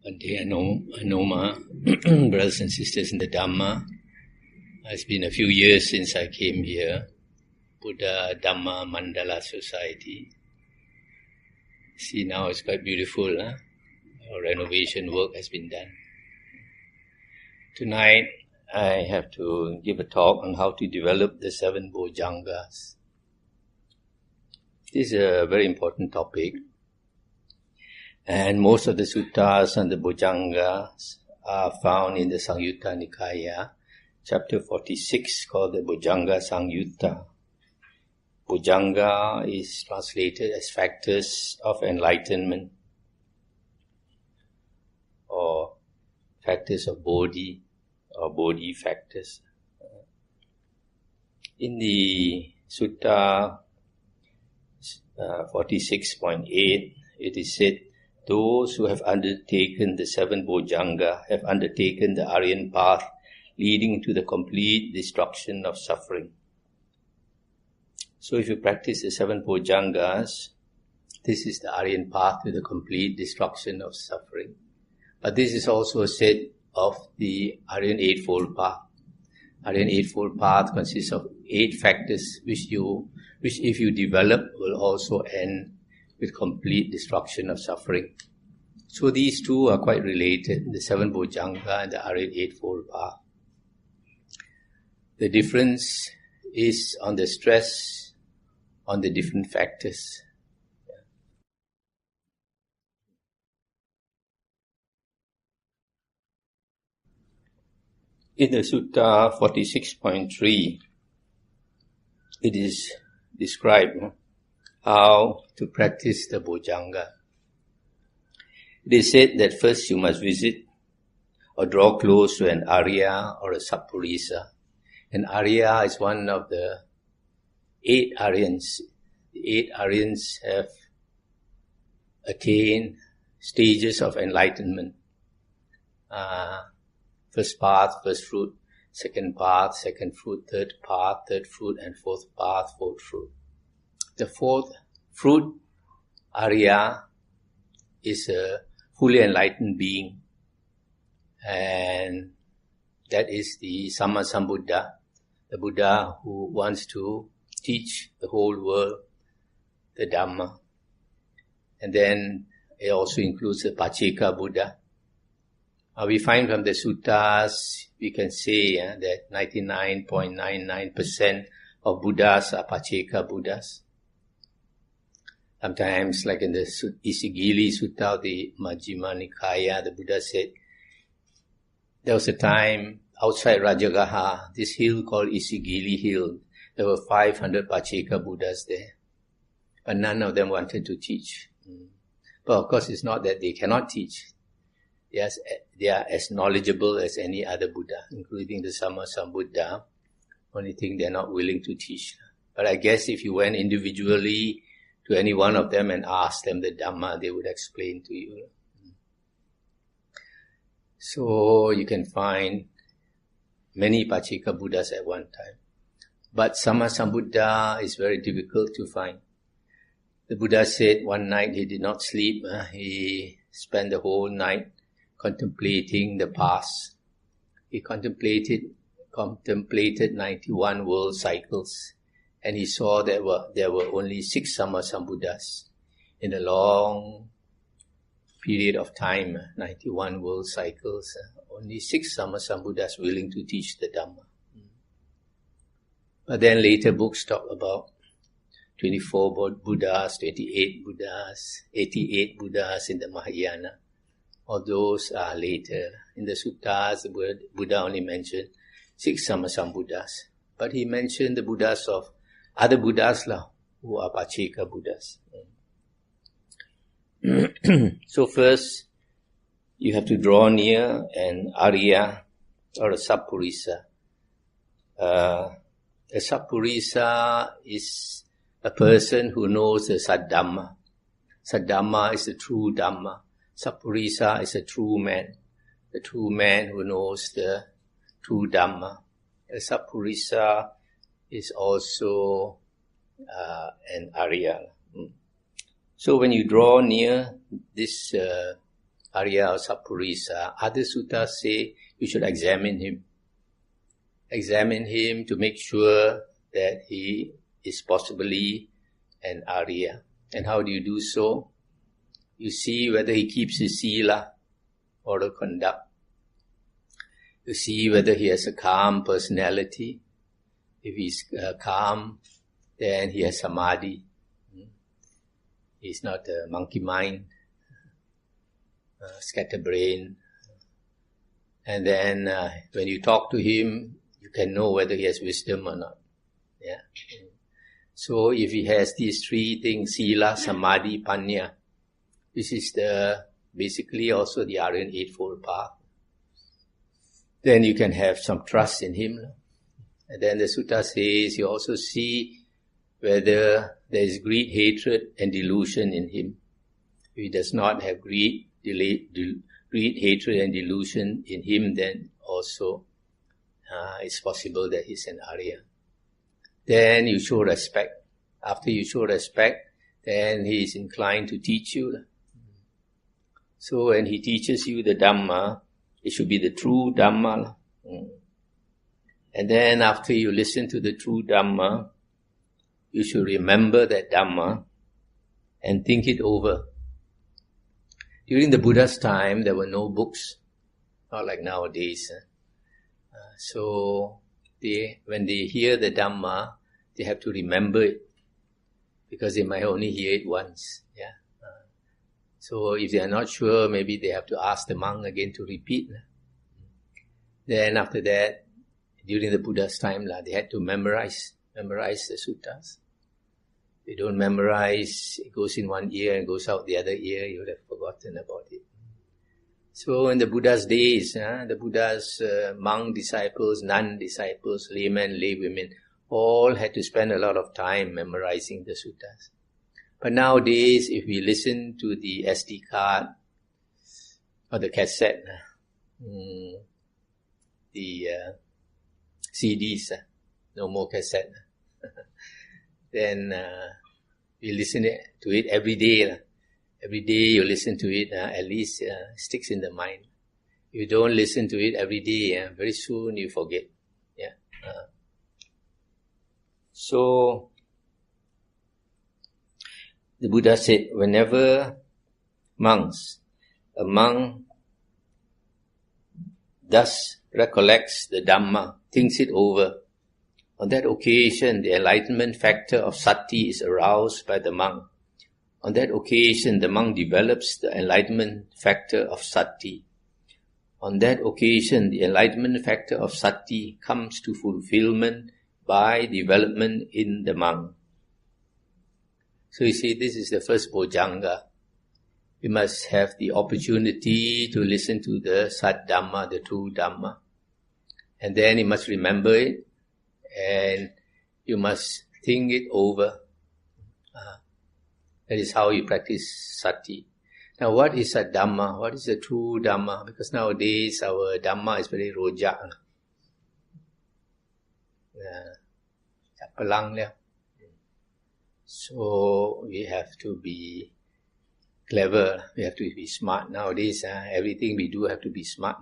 Bhante Anoma, brothers and sisters in the Dhamma. It's been a few years since I came here, Buddha Dhamma Mandala Society. See, now it's quite beautiful, huh? Our renovation work has been done. Tonight, I have to give a talk on how to develop the 7 Bojjhangas. This is a very important topic. And most of the suttas and the Bojjhangas are found in the Samyutta Nikaya, chapter 46, called the Bojjhanga Samyutta. Bojjhanga is translated as factors of enlightenment, or factors of Bodhi, or Bodhi factors. In the Sutta 46.8, it is said, those who have undertaken the 7 Bojjhanga have undertaken the Aryan path leading to the complete destruction of suffering. So if you practice the 7 Bojjhangas, this is the Aryan path to the complete destruction of suffering. But this is also said of the Aryan Eightfold Path. Aryan Eightfold Path consists of 8 factors which if you develop will also end with complete destruction of suffering. So these two are quite related, the 7 Bojjhanga and the Aryan Eightfold Path. The difference is on the stress on the different factors. In the Sutta 46.3, it is described how to practice the Bojjhanga. It is said that first you must visit or draw close to an Arya or a Sappurisa. An Arya is one of the 8 Aryans. The 8 Aryans have attained stages of enlightenment. First path, first fruit, second path, second fruit, third path, third fruit, and fourth path, fourth fruit. The fourth fruit, Arya, is a fully enlightened being, and that is the Sammasambuddha, the Buddha who wants to teach the whole world the Dhamma. And then it also includes the Pacceka Buddha. We find from the suttas, we can say that 99.99% of Buddhas are Pacceka Buddhas. Sometimes, like in the Isigili Sutta of the Majjhima Nikaya, the Buddha said, there was a time outside Rajagaha, this hill called Isigili Hill, there were 500 Pacceka Buddhas there, but none of them wanted to teach. But of course, it's not that they cannot teach. Yes, they are as knowledgeable as any other Buddha, including the Sammasambuddha. Only thing they're not willing to teach. But I guess if you went individually to any one of them and asked them the Dhamma, they would explain to you. So you can find many Pacceka Buddhas at one time. But Sammasambuddha is very difficult to find. The Buddha said one night he did not sleep. He spent the whole night contemplating the past. He contemplated 91 world cycles, and he saw there were only 6 Sammasambuddhas in a long period of time, 91 world cycles. Only 6 Sammasambuddhas willing to teach the Dhamma. But then later books talk about 24 Buddhas, 28 Buddhas, 88 Buddhas in the Mahayana. All those are later. In the suttas, the Buddha only mentioned 6 Sammasambuddhas. But he mentioned the Buddhas of other Buddhas who are Pacceka Buddhas. So first, you have to draw near an Arya or a Sappurisa. A Sappurisa is a person who knows the Saddhamma. Saddhamma is the true Dhamma. Sappurisa is a true man, the true man who knows the true Dhamma. A Sappurisa is also an Arya. So when you draw near this Arya or Sappurisa. Other suttas say you should examine him. Examine him to make sure that he is possibly an Arya. And how do you do so? You see whether he keeps his sila, moral conduct. You see whether he has a calm personality. If he's calm, then he has samadhi. He's not a monkey mind, scatterbrain. And then when you talk to him, you can know whether he has wisdom or not. Yeah. So if he has these three things, sila, samadhi, panya, this is basically also the Aryan Eightfold Path. Then you can have some trust in him. And then the sutta says you also see whether there is greed, hatred and delusion in him. If he does not have greed, hatred and delusion in him, then also it's possible that he's an Arya. Then you show respect. After you show respect, then he is inclined to teach you. So when he teaches you the Dhamma, it should be the true Dhamma. And then after you listen to the true Dhamma, you should remember that Dhamma and think it over. During the Buddha's time, there were no books, not like nowadays. So when they hear the Dhamma, they have to remember it, because they might only hear it once. Yeah. So if they are not sure, maybe they have to ask the monk again to repeat. Then after that, during the Buddha's time, they had to memorize the suttas. They don't memorize, it goes in one ear and goes out the other ear, you would have forgotten about it. So in the Buddha's days, the Buddha's monk disciples, nun disciples, laymen, laywomen, all had to spend a lot of time memorizing the suttas. But nowadays, if we listen to the SD card or the cassette, the CDs, no more cassette, then you listen to it every day. Every day you listen to it, at least sticks in the mind. If you don't listen to it every day, very soon you forget. Yeah. So the Buddha said, whenever a monk thus recollects the Dhamma, thinks it over, on that occasion the enlightenment factor of sati is aroused by the monk. On that occasion, the monk develops the enlightenment factor of sati. On that occasion, the enlightenment factor of sati comes to fulfillment by development in the monk. So you see, this is the first Bojjhanga. We must have the opportunity to listen to the Sat Dhamma, the true Dhamma. And then you must remember it, and you must think it over. That is how you practice sati. Now, what is a Dhamma? What is the true Dhamma? Because nowadays our Dhamma is very rojak. So we have to be clever. We have to be smart. Nowadays, everything we do have to be smart.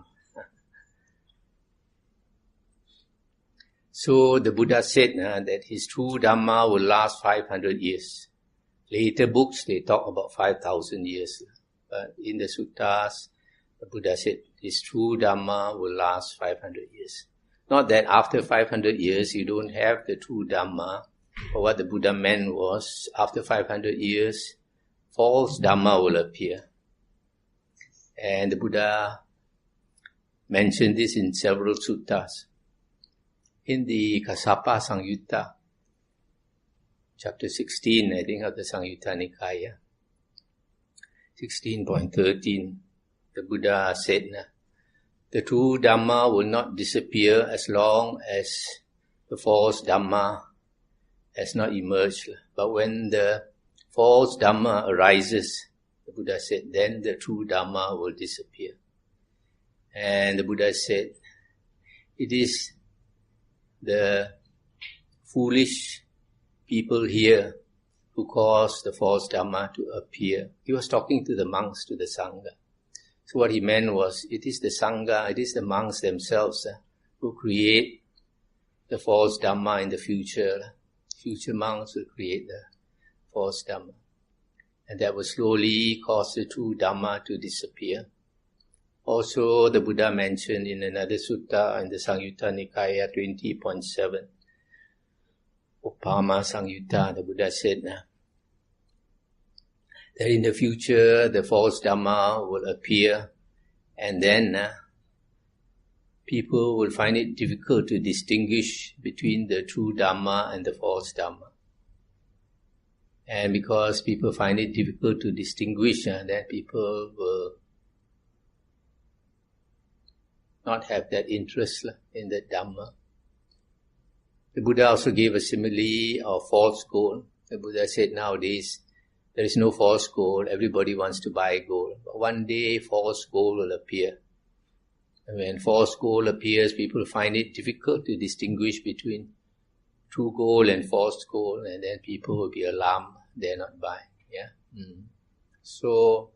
So the Buddha said that his true Dhamma will last 500 years. Later books, they talk about 5,000 years. But in the suttas, the Buddha said his true Dhamma will last 500 years. Not that after 500 years you don't have the true Dhamma. But what the Buddha meant was, after 500 years, false Dhamma will appear. And the Buddha mentioned this in several suttas. In the Kassapa Sangyutta, chapter 16, I think, of the Sangyutta Nikaya, 16.13, the Buddha said, the true Dhamma will not disappear as long as the false Dhamma has not emerged. But when the false Dhamma arises, the Buddha said, then the true Dhamma will disappear. And the Buddha said, it is the foolish people here who cause the false Dhamma to appear. He was talking to the monks, to the Sangha. So what he meant was, it is the Sangha, it is the monks themselves who create the false Dhamma in the future. Future monks will create the false Dhamma. And that will slowly cause the true Dhamma to disappear. Also, the Buddha mentioned in another sutta in the Samyutta Nikaya 20.7, Upama Samyutta, the Buddha said that in the future the false Dhamma will appear, and then people will find it difficult to distinguish between the true Dhamma and the false Dhamma. And because people find it difficult to distinguish, then people will not have that interest in the Dhamma. The Buddha also gave a simile of false gold. The Buddha said nowadays there is no false gold, everybody wants to buy gold. But one day false gold will appear. And when false gold appears, people find it difficult to distinguish between true gold and false gold, and then people will be alarmed, they're not buying. So,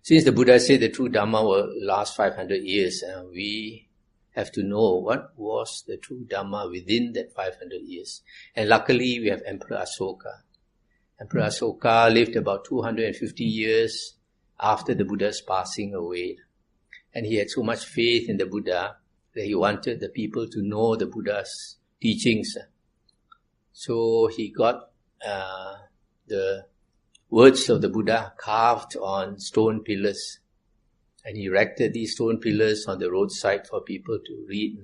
since the Buddha said the true Dhamma will last 500 years, we have to know what was the true Dhamma within that 500 years. And luckily we have Emperor Asoka. Emperor Asoka lived about 250 years after the Buddha's passing away. And he had so much faith in the Buddha that he wanted the people to know the Buddha's teachings. So he got the words of the Buddha carved on stone pillars. And he erected these stone pillars on the roadside for people to read.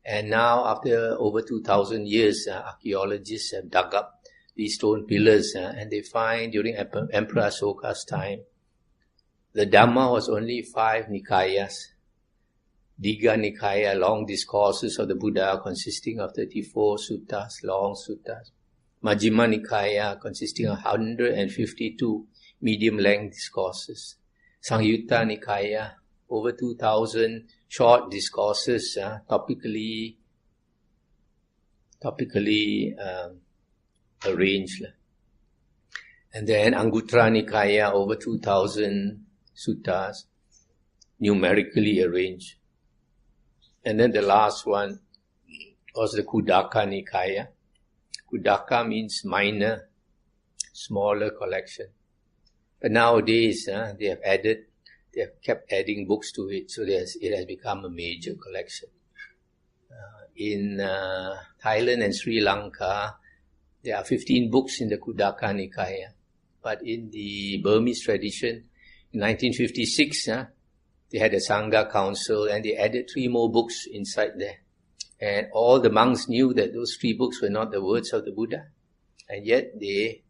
And now, after over 2,000 years, archaeologists have dug up these stone pillars, and they find during Emperor Asoka's time, the Dhamma was only 5 Nikayas. Digha Nikaya, long discourses of the Buddha consisting of 34 suttas, long suttas. Majjhima Nikaya, consisting of 152 medium-length discourses. Samyutta Nikaya, over 2,000 short discourses, topically arranged. And then Anguttara Nikaya, over 2,000 suttas, numerically arranged. And then the last one was the Khuddaka Nikaya. Khuddaka means minor, smaller collection. But nowadays, they have kept adding books to it, so it has become a major collection. In Thailand and Sri Lanka, there are 15 books in the Khuddaka Nikaya. But in the Burmese tradition, in 1956, they had a Sangha council and they added 3 more books inside there. And all the monks knew that those 3 books were not the words of the Buddha. And yet they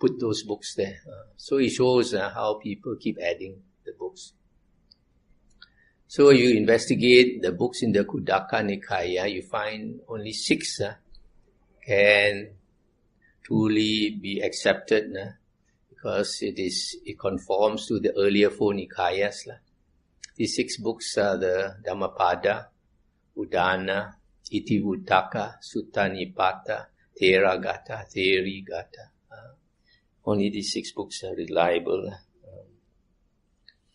put those books there. So it shows how people keep adding the books. So you investigate the books in the Khuddaka Nikaya, you find only 6 can truly be accepted because it conforms to the earlier 4 Nikayas. These 6 books are the Dhammapada, Udana, Itivuttaka, Sutta Nipata, Theragata, Therigata. Only these 6 books are reliable.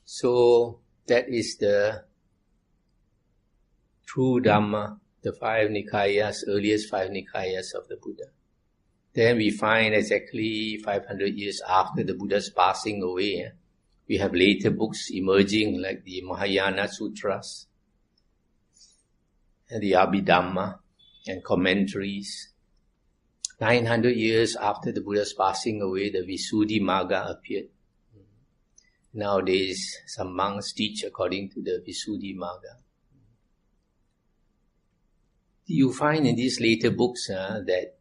So that is the true Dhamma, the 5 Nikayas, earliest 5 Nikayas of the Buddha. Then we find exactly 500 years after the Buddha's passing away, we have later books emerging like the Mahayana Sutras and the Abhidhamma and commentaries. 900 years after the Buddha's passing away, the Visuddhimagga appeared. Nowadays, some monks teach according to the Visuddhimagga. You find in these later books that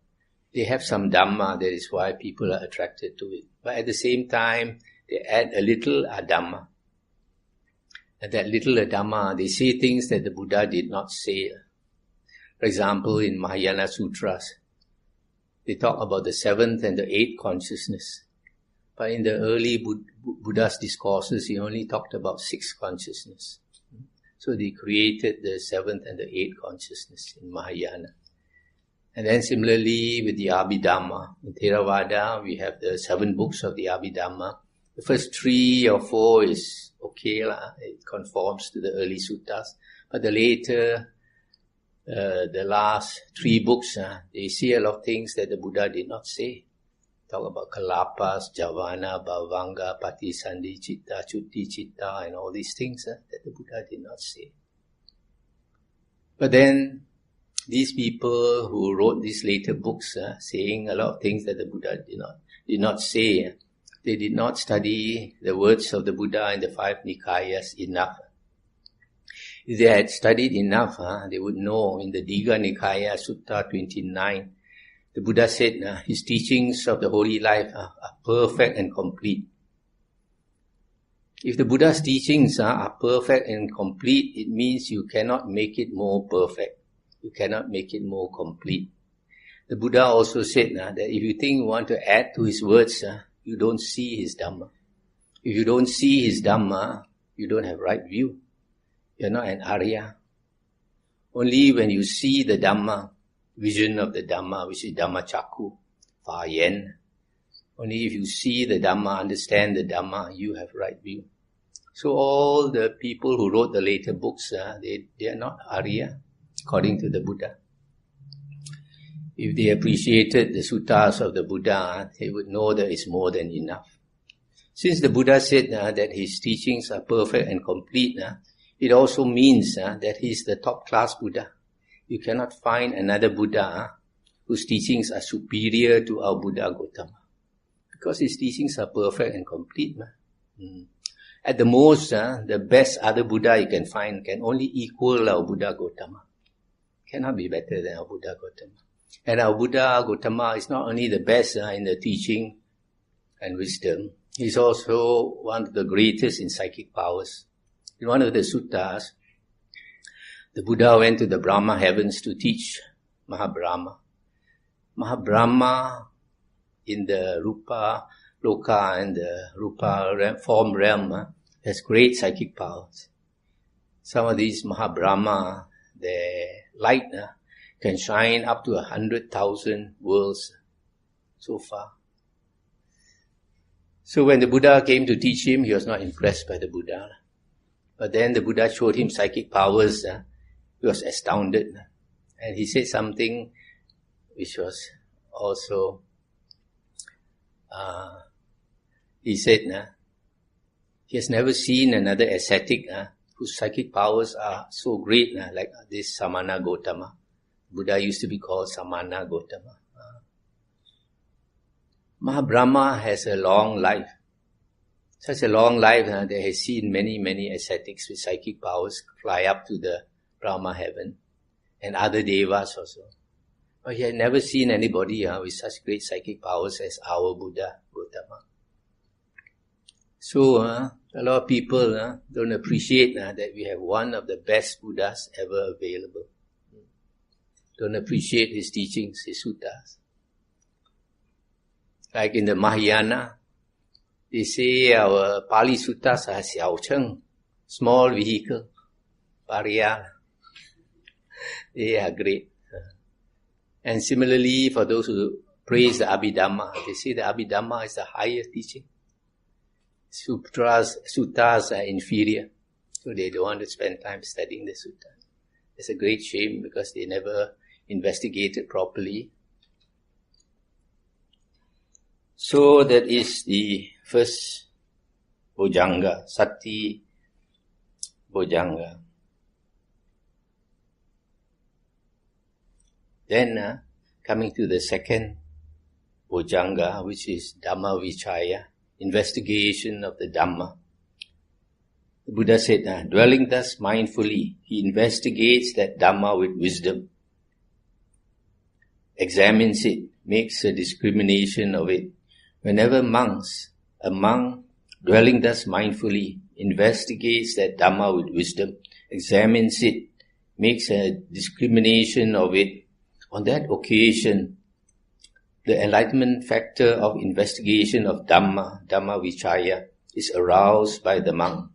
they have some Dhamma, that is why people are attracted to it. But at the same time, they add a little Adhamma. And that little Adhamma, they say things that the Buddha did not say. For example, in Mahayana Sutras, they talk about the 7th and the 8th consciousness. But in the early Buddha's discourses, he only talked about 6th consciousness. So they created the 7th and the 8th consciousness in Mahayana. And then similarly with the Abhidhamma. In Theravada, we have the 7 books of the Abhidhamma. The first 3 or 4 is okay, it conforms to the early suttas. But the later, the last 3 books, they say a lot of things that the Buddha did not say. Talk about Kalapas, Javana, Bhavanga, Patisandhi, Chitta, Chutti, Chitta, and all these things that the Buddha did not say. But then, these people who wrote these later books, saying a lot of things that the Buddha did not say, they did not study the words of the Buddha in the 5 Nikayas enough. If they had studied enough, they would know in the Digha Nikaya, Sutta 29, the Buddha said his teachings of the holy life are perfect and complete. If the Buddha's teachings are perfect and complete, it means you cannot make it more perfect. You cannot make it more complete. The Buddha also said that if you think you want to add to his words, you don't see his Dhamma. If you don't see his Dhamma, you don't have right view. You're not an Arya. Only when you see the Dhamma, vision of the Dhamma, which is Dhamma Chakku, Fa Yen, only if you see the Dhamma, understand the Dhamma, you have right view. So all the people who wrote the later books, they are not Arya, according to the Buddha. If they appreciated the suttas of the Buddha, they would know that it's more than enough. Since the Buddha said that his teachings are perfect and complete, it also means that he is the top class Buddha. You cannot find another Buddha whose teachings are superior to our Buddha Gautama. Because his teachings are perfect and complete. At the most, the best other Buddha you can find can only equal our Buddha Gautama. Cannot be better than our Buddha Gautama. And our Buddha Gautama is not only the best in the teaching and wisdom, he's also one of the greatest in psychic powers. In one of the suttas, the Buddha went to the Brahma heavens to teach Mahabrahma. Mahabrahma in the Rupa Loka and the Rupa form realm has great psychic powers. Some of these Mahabrahma, their light can shine up to 100,000 worlds so far. So when the Buddha came to teach him, he was not impressed by the Buddha. But then the Buddha showed him psychic powers. He was astounded. And he said something which was also, he said, he has never seen another ascetic whose psychic powers are so great like this Samana Gautama. Buddha used to be called Samana Gautama. Mahabrahma has a long life. Such a long life that he has seen many ascetics with psychic powers fly up to the Brahma heaven and other devas also. But he had never seen anybody with such great psychic powers as our Buddha Gautama. So a lot of people don't appreciate that we have one of the best Buddhas ever available. Don't appreciate his teachings, his suttas. Like in the Mahayana, they say our Pali suttas are xiao cheng, small vehicle, pariya. They are great. And similarly, for those who praise the Abhidhamma, they say the Abhidhamma is the higher teaching. Suttas are inferior, so they don't want to spend time studying the suttas. It's a great shame because they never investigated properly. So that is the first Bojjhanga, Sati Bojjhanga. Then coming to the second Bojjhanga, which is Dhammavichaya, investigation of the Dhamma. The Buddha said, dwelling thus mindfully, he investigates that Dhamma with wisdom, examines it, makes a discrimination of it. Whenever a monk dwelling thus mindfully, investigates that Dhamma with wisdom, examines it, makes a discrimination of it, on that occasion, the enlightenment factor of investigation of Dhamma, Dhammavichaya, is aroused by the monk.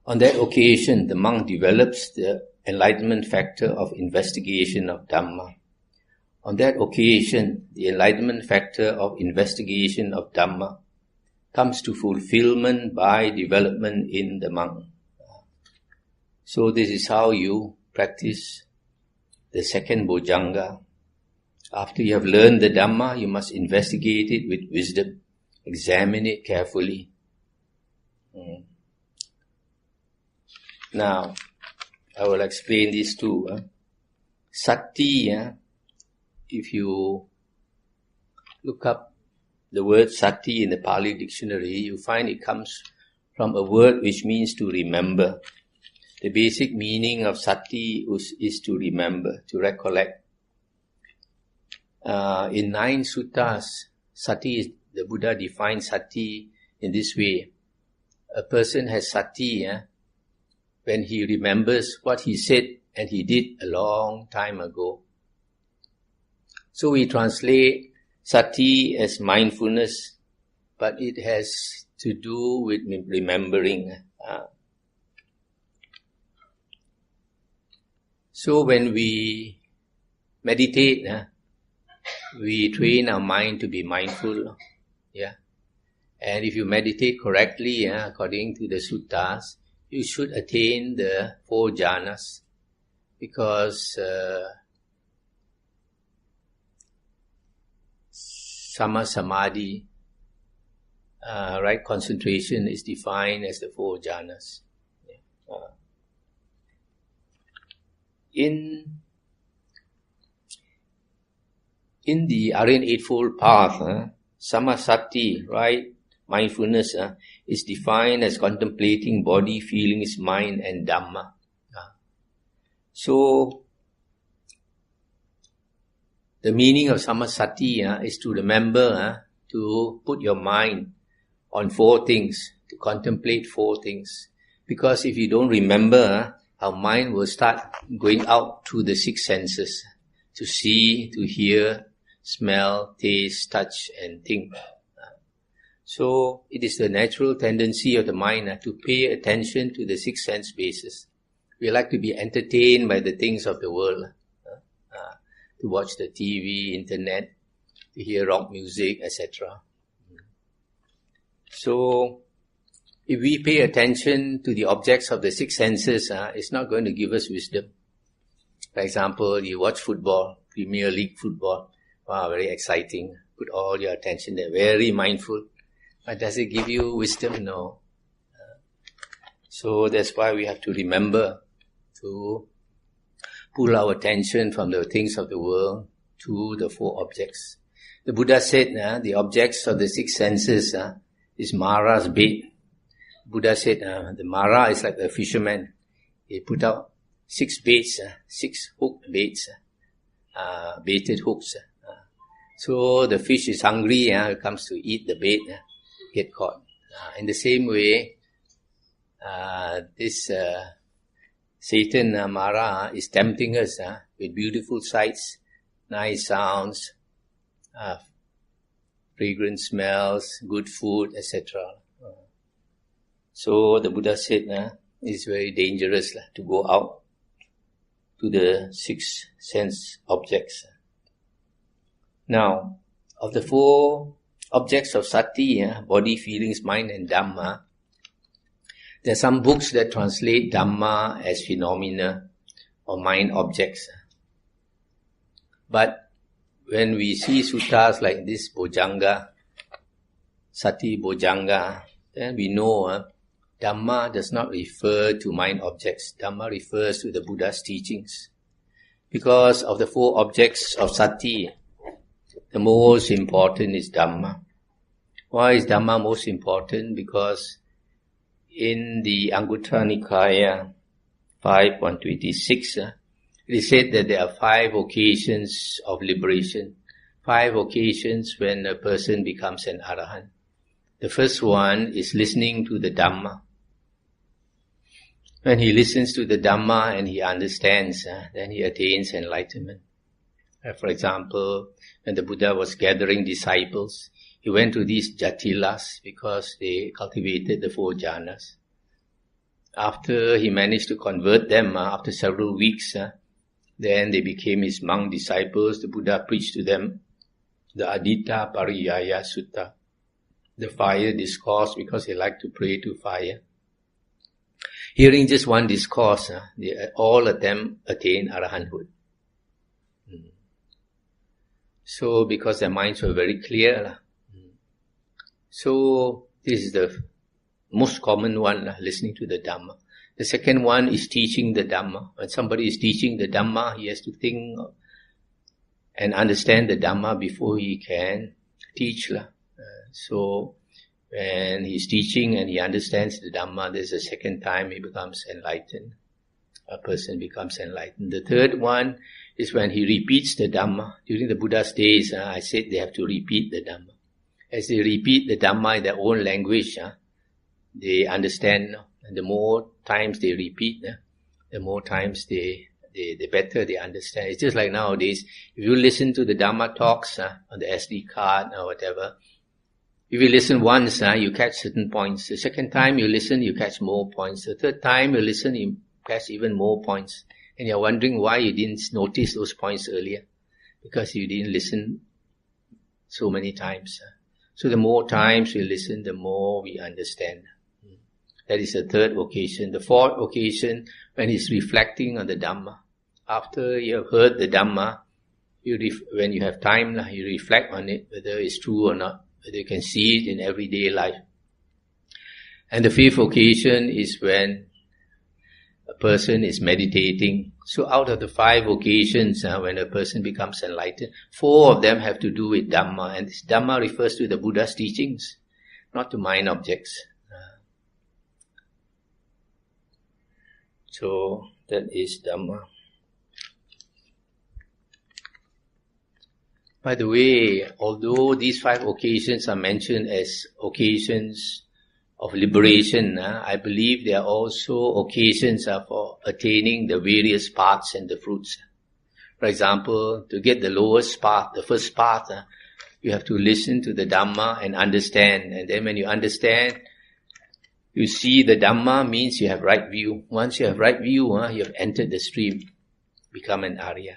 On that occasion, the monk develops the enlightenment factor of investigation of Dhamma. On that occasion, the enlightenment factor of investigation of Dhamma comes to fulfillment by development in the monk. So this is how you practice the second Bojjhanga. After you have learned the Dhamma, you must investigate it with wisdom. Examine it carefully. Now, I will explain this too. Sati, if you look up the word sati in the Pali dictionary, you find it comes from a word which means to remember. The basic meaning of sati is to remember, to recollect. In 9 suttas, sati, the Buddha defines sati in this way. A person has sati when he remembers what he said and he did a long time ago. So we translate sati as mindfulness, but it has to do with remembering. So when we meditate, we train our mind to be mindful. And if you meditate correctly, according to the suttas, you should attain the 4 jhanas, because Sama Samadhi, right concentration, is defined as the 4 jhanas. In the Aryan Eightfold Path, Samasati, right mindfulness, is defined as contemplating body, feelings, mind, and Dhamma. So, the meaning of Samasati is to remember, to put your mind on 4 things, to contemplate 4 things. Because if you don't remember, our mind will start going out through the 6 senses, to see, to hear, smell, taste, touch, and think. So, it is the natural tendency of the mind to pay attention to the 6 sense bases. We like to be entertained by the things of the world, to watch the TV, internet, to hear rock music, etc. So, if we pay attention to the objects of the 6 senses, it's not going to give us wisdom. For example, you watch football, Premier League football. Wow, very exciting. Put all your attention there, very mindful. But does it give you wisdom? No. So that's why we have to remember to pull our attention from the things of the world to the 4 objects. The Buddha said the objects of the 6 senses is Mara's bait. Buddha said the Mara is like a fisherman. He put out 6 baits, 6 hook baits, baited hooks. So the fish is hungry, comes to eat the bait, get caught. In the same way, this Satan, Mara, is tempting us with beautiful sights, nice sounds, fragrant smells, good food, etc. So the Buddha said it's very dangerous to go out to the 6 sense objects. Now, of the 4 objects of sati, body, feelings, mind, and Dhamma, there are some books that translate Dhamma as phenomena or mind objects. But when we see suttas like this Bojjhanga, Sati Bojjhanga, then we know Dhamma does not refer to mind objects. Dhamma refers to the Buddha's teachings. Because of the 4 objects of sati, the most important is Dhamma. Why is Dhamma most important? Because in the Anguttara Nikaya 5.126, it is said that there are 5 occasions of liberation, 5 occasions when a person becomes an arahant. The first one is listening to the Dhamma. When he listens to the Dhamma and he understands, then he attains enlightenment. For example, when the Buddha was gathering disciples, he went to these jatilas because they cultivated the 4 jhanas. After he managed to convert them, after several weeks, Then they became his monk disciples. The Buddha preached to them the Adita Pariyaya Sutta, the fire discourse, because they like to pray to fire. Hearing just one discourse, all of them attain arahanthood. So, because their minds were very clear. So, this is the most common one, listening to the Dhamma. The second one is teaching the Dhamma. When somebody is teaching the Dhamma, he has to think and understand the Dhamma before he can teach. So, when he's teaching and he understands the Dhamma, there's a second time he becomes enlightened. A person becomes enlightened. The third one is when he repeats the Dhamma. During the Buddha's days, I said they have to repeat the Dhamma. As they repeat the Dhamma in their own language, they understand. And the more times they repeat, the more times the better they understand. It's just like nowadays, if you listen to the Dhamma talks on the SD card or whatever, if you listen once, you catch certain points. The second time you listen, you catch more points. The third time you listen, you catch even more points. And you're wondering why you didn't notice those points earlier. Because you didn't listen so many times. So the more times we listen, the more we understand. That is the third occasion. The fourth occasion, when he's reflecting on the Dhamma. After you have heard the Dhamma, when you have time, you reflect on it, whether it's true or not, whether you can see it in everyday life. And the fifth occasion is when a person is meditating. So out of the 5 occasions, when a person becomes enlightened, 4 of them have to do with Dhamma. And this Dhamma refers to the Buddha's teachings, not to mind objects. So that is Dhamma. By the way, although these 5 occasions are mentioned as occasions of liberation, I believe they are also occasions for attaining the various paths and the fruits. For example, to get the lowest path, the first path, you have to listen to the Dhamma and understand. And then when you understand, you see the Dhamma means you have right view. Once you have right view, you have entered the stream, become an Arya.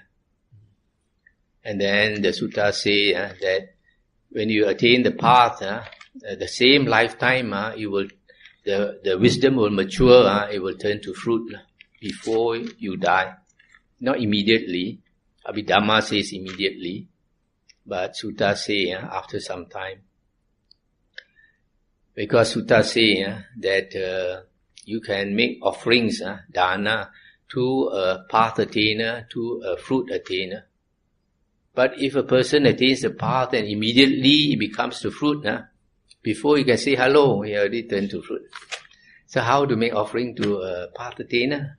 And then the suttas say that when you attain the path, the same lifetime, the wisdom will mature, it will turn to fruit before you die. Not immediately. Abhidhamma says immediately, but suttas say after some time. Because suttas say that you can make offerings, dana, to a path attainer, to a fruit attainer. But if a person attains the path and immediately he becomes the fruit, before he can say hello, he already turned to fruit. So how to make offering to a path attainer?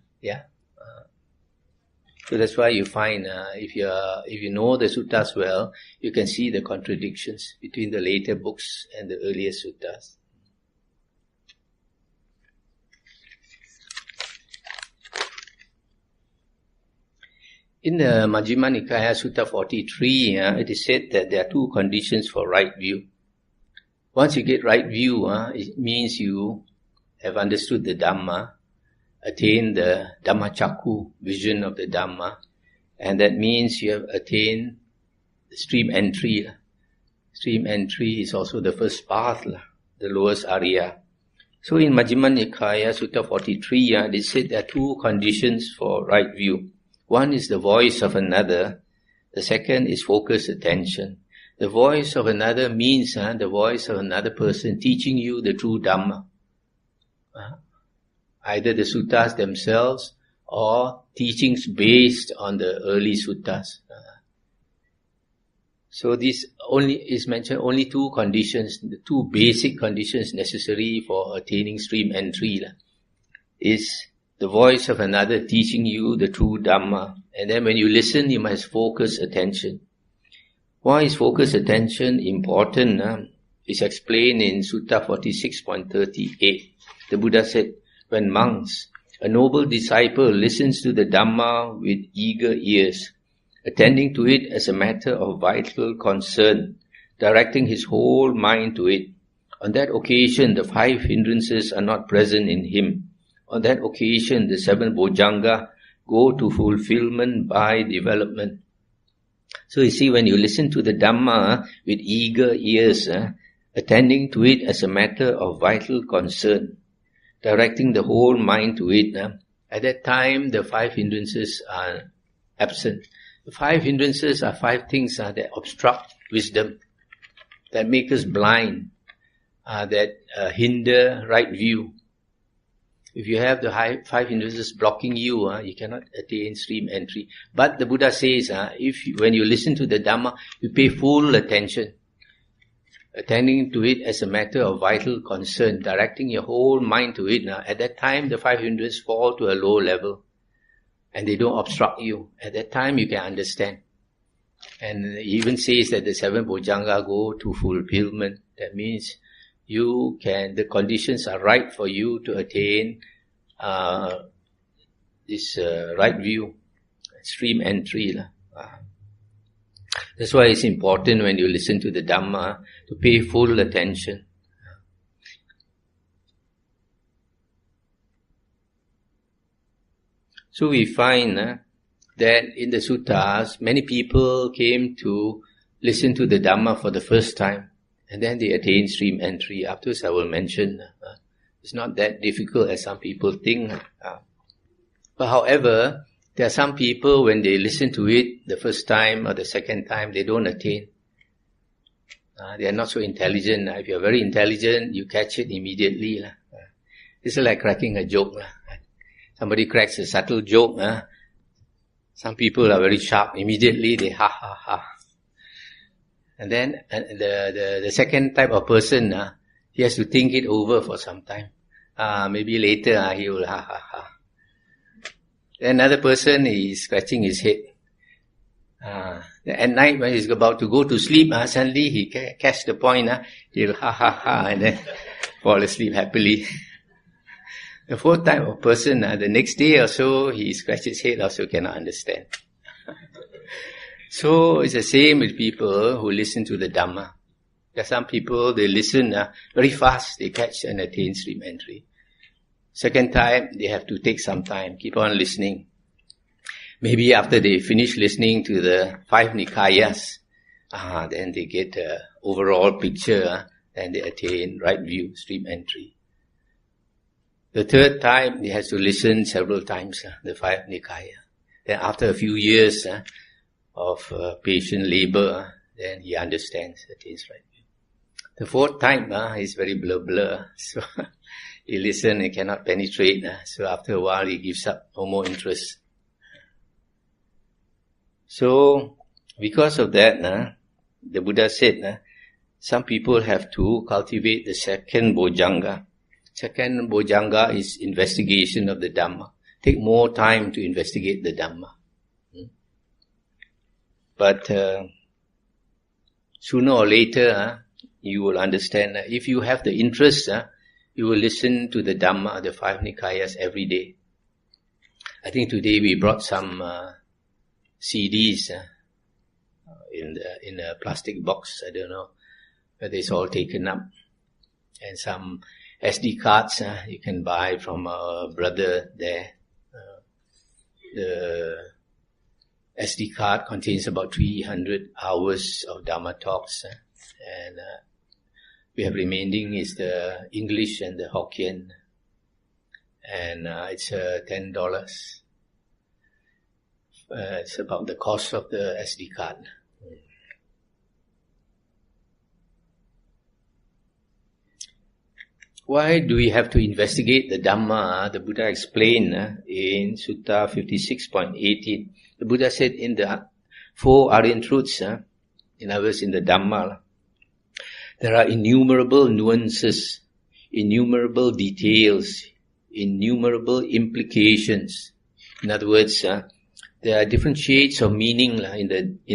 So that's why you find, if you know the suttas well, you can see the contradictions between the later books and the earlier suttas. In the Majjhima Nikaya Sutta 43, it is said that there are 2 conditions for right view. Once you get right view, it means you have understood the Dhamma, attained the Dhammacakku, vision of the Dhamma, and that means you have attained the stream entry. Stream entry is also the first path, the lowest Arya. So in Majjhima Nikaya Sutta 43, it is said there are 2 conditions for right view. One is the voice of another. The second is focused attention. The voice of another means the voice of another person teaching you the true Dhamma. Either the suttas themselves or teachings based on the early suttas. So this only is mentioned only 2 conditions, the 2 basic conditions necessary for attaining stream entry is the voice of another teaching you the true Dhamma. And then when you listen, you must focus attention. Why is focus attention important? It's explained in Sutta 46.38. The Buddha said, when monks, a noble disciple listens to the Dhamma with eager ears, attending to it as a matter of vital concern, directing his whole mind to it, on that occasion the 5 hindrances are not present in him. On that occasion, the 7 Bojjhanga go to fulfillment by development. So you see, when you listen to the Dhamma with eager ears, attending to it as a matter of vital concern, directing the whole mind to it, at that time the 5 hindrances are absent. The 5 hindrances are 5 things that obstruct wisdom, that make us blind, that hinder right view. If you have the 5 hindrances blocking you, you cannot attain stream entry. But the Buddha says, when you listen to the Dhamma, you pay full attention, attending to it as a matter of vital concern, directing your whole mind to it. At that time, the 5 hindrances fall to a low level, and they don't obstruct you. At that time, you can understand. And he even says that the 7 Bojjhanga go to fulfillment. That means the conditions are right for you to attain this right view, stream entry. That's why it's important when you listen to the Dhamma to pay full attention. So we find that in the suttas, many people came to listen to the Dhamma for the first time, and then they attain stream entry. Afterwards I will mention, it's not that difficult as some people think. But however, there are some people, when they listen to it the first time or the second time, they don't attain. They are not so intelligent. If you are very intelligent, you catch it immediately. This is like cracking a joke. Somebody cracks a subtle joke. Some people are very sharp. Immediately they ha ha ha. And then the second type of person, he has to think it over for some time. Maybe later he will ha ha ha. Another person is scratching his head. At night when he's about to go to sleep, suddenly he catch the point. He'll ha ha ha and then fall asleep happily. The fourth type of person, the next day or so, he scratches his head, also cannot understand. So it's the same with people who listen to the Dhamma. There are some people, they listen very fast, they catch and attain stream entry. Second time, they have to take some time, keep on listening. Maybe after they finish listening to the 5 Nikayas, then they get an overall picture, then they attain right view, stream entry. The third time, he has to listen several times, the 5 Nikaya. Then after a few years of patient labor, then he understands, attains right view. The fourth time, is very blur. So he listens, he cannot penetrate. So after a while, he gives up, no more interest. So, because of that, the Buddha said, some people have to cultivate the second Bojjhanga. Second Bojjhanga is investigation of the Dhamma. Take more time to investigate the Dhamma. But sooner or later, you will understand that if you have the interest, you will listen to the Dhamma, the 5 Nikayas every day. I think today we brought some CDs in a plastic box. I don't know whether it's all taken up. And some SD cards you can buy from a brother there. The SD card contains about 300 hours of Dhamma talks. And we have remaining is the English and the Hokkien. And it's $10. It's about the cost of the SD card. Why do we have to investigate the Dhamma? The Buddha explained in Sutta 56.18. The Buddha said in the 4 Aryan truths, in other words in the Dhamma, there are innumerable nuances, innumerable details, innumerable implications. In other words, there are different shades of meaning in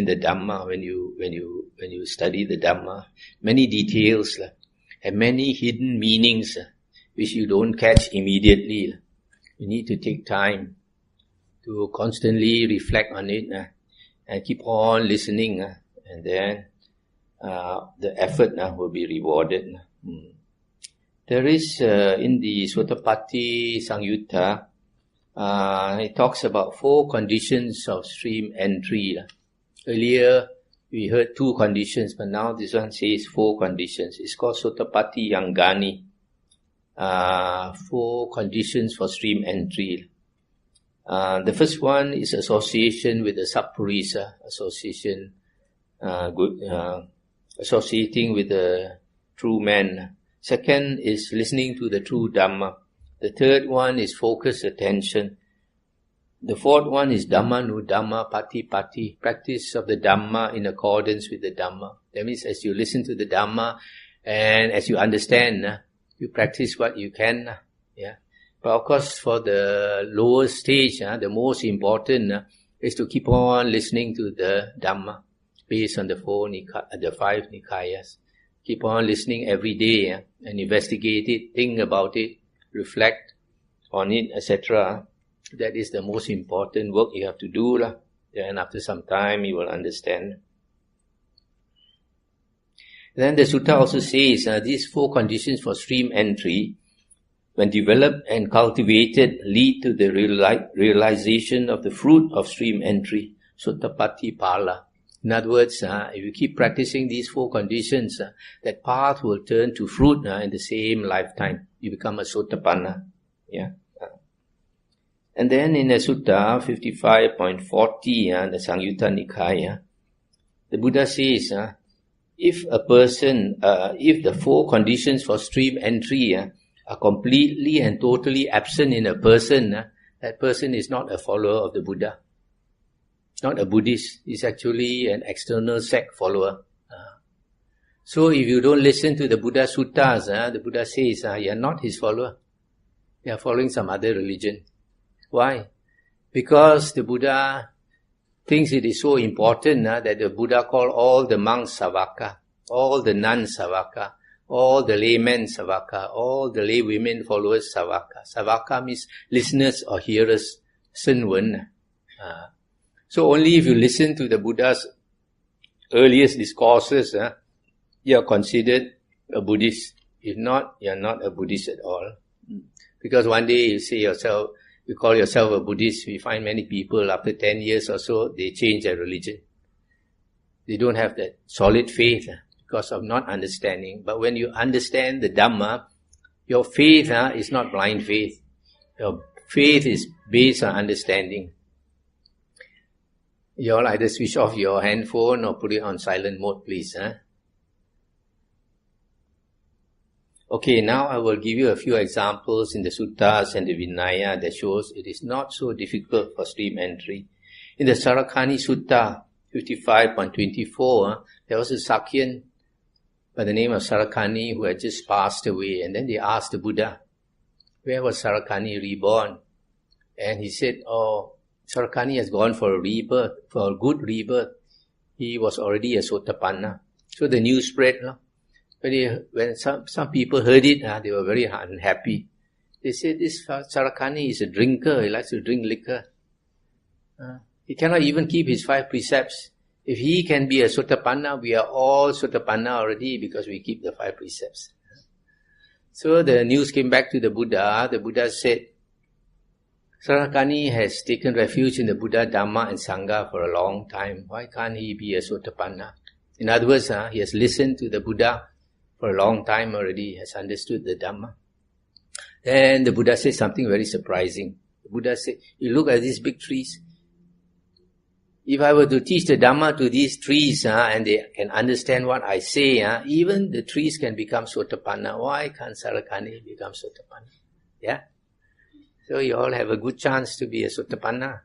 the Dhamma when you study the Dhamma. Many details and many hidden meanings which you don't catch immediately. You need to take time to constantly reflect on it and keep on listening, and then the effort will be rewarded. There is in the Sotapatti Sangyutta It talks about 4 conditions of stream entry. Earlier, we heard 2 conditions, but now this one says 4 conditions. It's called Sottapatti Yangani. 4 conditions for stream entry. The first one is association with the Sappurisa, associating with the true man. Second is listening to the true Dhamma. The third one is focused attention. The fourth one is Dhamma Pati, practice of the Dhamma in accordance with the Dhamma. That means as you listen to the Dhamma and as you understand, you practice what you can. Yeah. But of course, for the lower stage, the most important is to keep on listening to the Dhamma based on the 5 Nikayas. Keep on listening every day and investigate it, think about it, reflect on it, etc. That is the most important work you have to do. Then after some time, you will understand. Then the sutta also says these 4 conditions for stream entry, when developed and cultivated, lead to the realization of the fruit of stream entry, Sottapatti Pala. In other words, if you keep practicing these 4 conditions, that path will turn to fruit in the same lifetime. You become a Sotapanna. Yeah. And then in the Sutta 55.40, the Sangyutta Nikaya, the Buddha says, if a person, if the 4 conditions for stream entry are completely and totally absent in a person, that person is not a follower of the Buddha. Not a Buddhist. He's actually an external sect follower. So if you don't listen to the Buddha Suttas, the Buddha says, you are not his follower. You are following some other religion. Why? Because the Buddha thinks it is so important that the Buddha called all the monks Savaka, all the nuns Savaka, all the laymen Savaka, all the lay women followers Savaka. Savaka means listeners or hearers, Senwen. So only if you listen to the Buddha's earliest discourses, you are considered a Buddhist. If not, you are not a Buddhist at all. Because one day you call yourself a Buddhist, we find many people after 10 years or so, they change their religion. They don't have that solid faith because of not understanding. But when you understand the Dhamma, your faith is not blind faith. Your faith is based on understanding. You all either switch off your handphone or put it on silent mode, please. Okay, now I will give you a few examples in the suttas and the Vinaya that shows it is not so difficult for stream entry. In the Sarakani Sutta 55.24, there was a Sakyan by the name of Sarakani who had just passed away, and then they asked the Buddha, where was Sarakani reborn? And he said, Sarakani has gone for a rebirth, for a good rebirth. He was already a Sotapanna. So the news spread. When some people heard it, they were very unhappy. They said, this Sarakani is a drinker, he likes to drink liquor. He cannot even keep his 5 precepts. If he can be a Sotapanna, we are all Sotapanna already because we keep the 5 precepts. So the news came back to the Buddha. The Buddha said, Sarakani has taken refuge in the Buddha, Dhamma and Sangha for a long time. Why can't he be a Sotapanna? In other words, he has listened to the Buddha for a long time already, has understood the Dhamma. Then the Buddha said something very surprising. The Buddha said, you look at these big trees. If I were to teach the Dhamma to these trees and they can understand what I say, even the trees can become Sotapanna. Why can't Sarakani become Sotapanna? Yeah? So you all have a good chance to be a Sotapanna.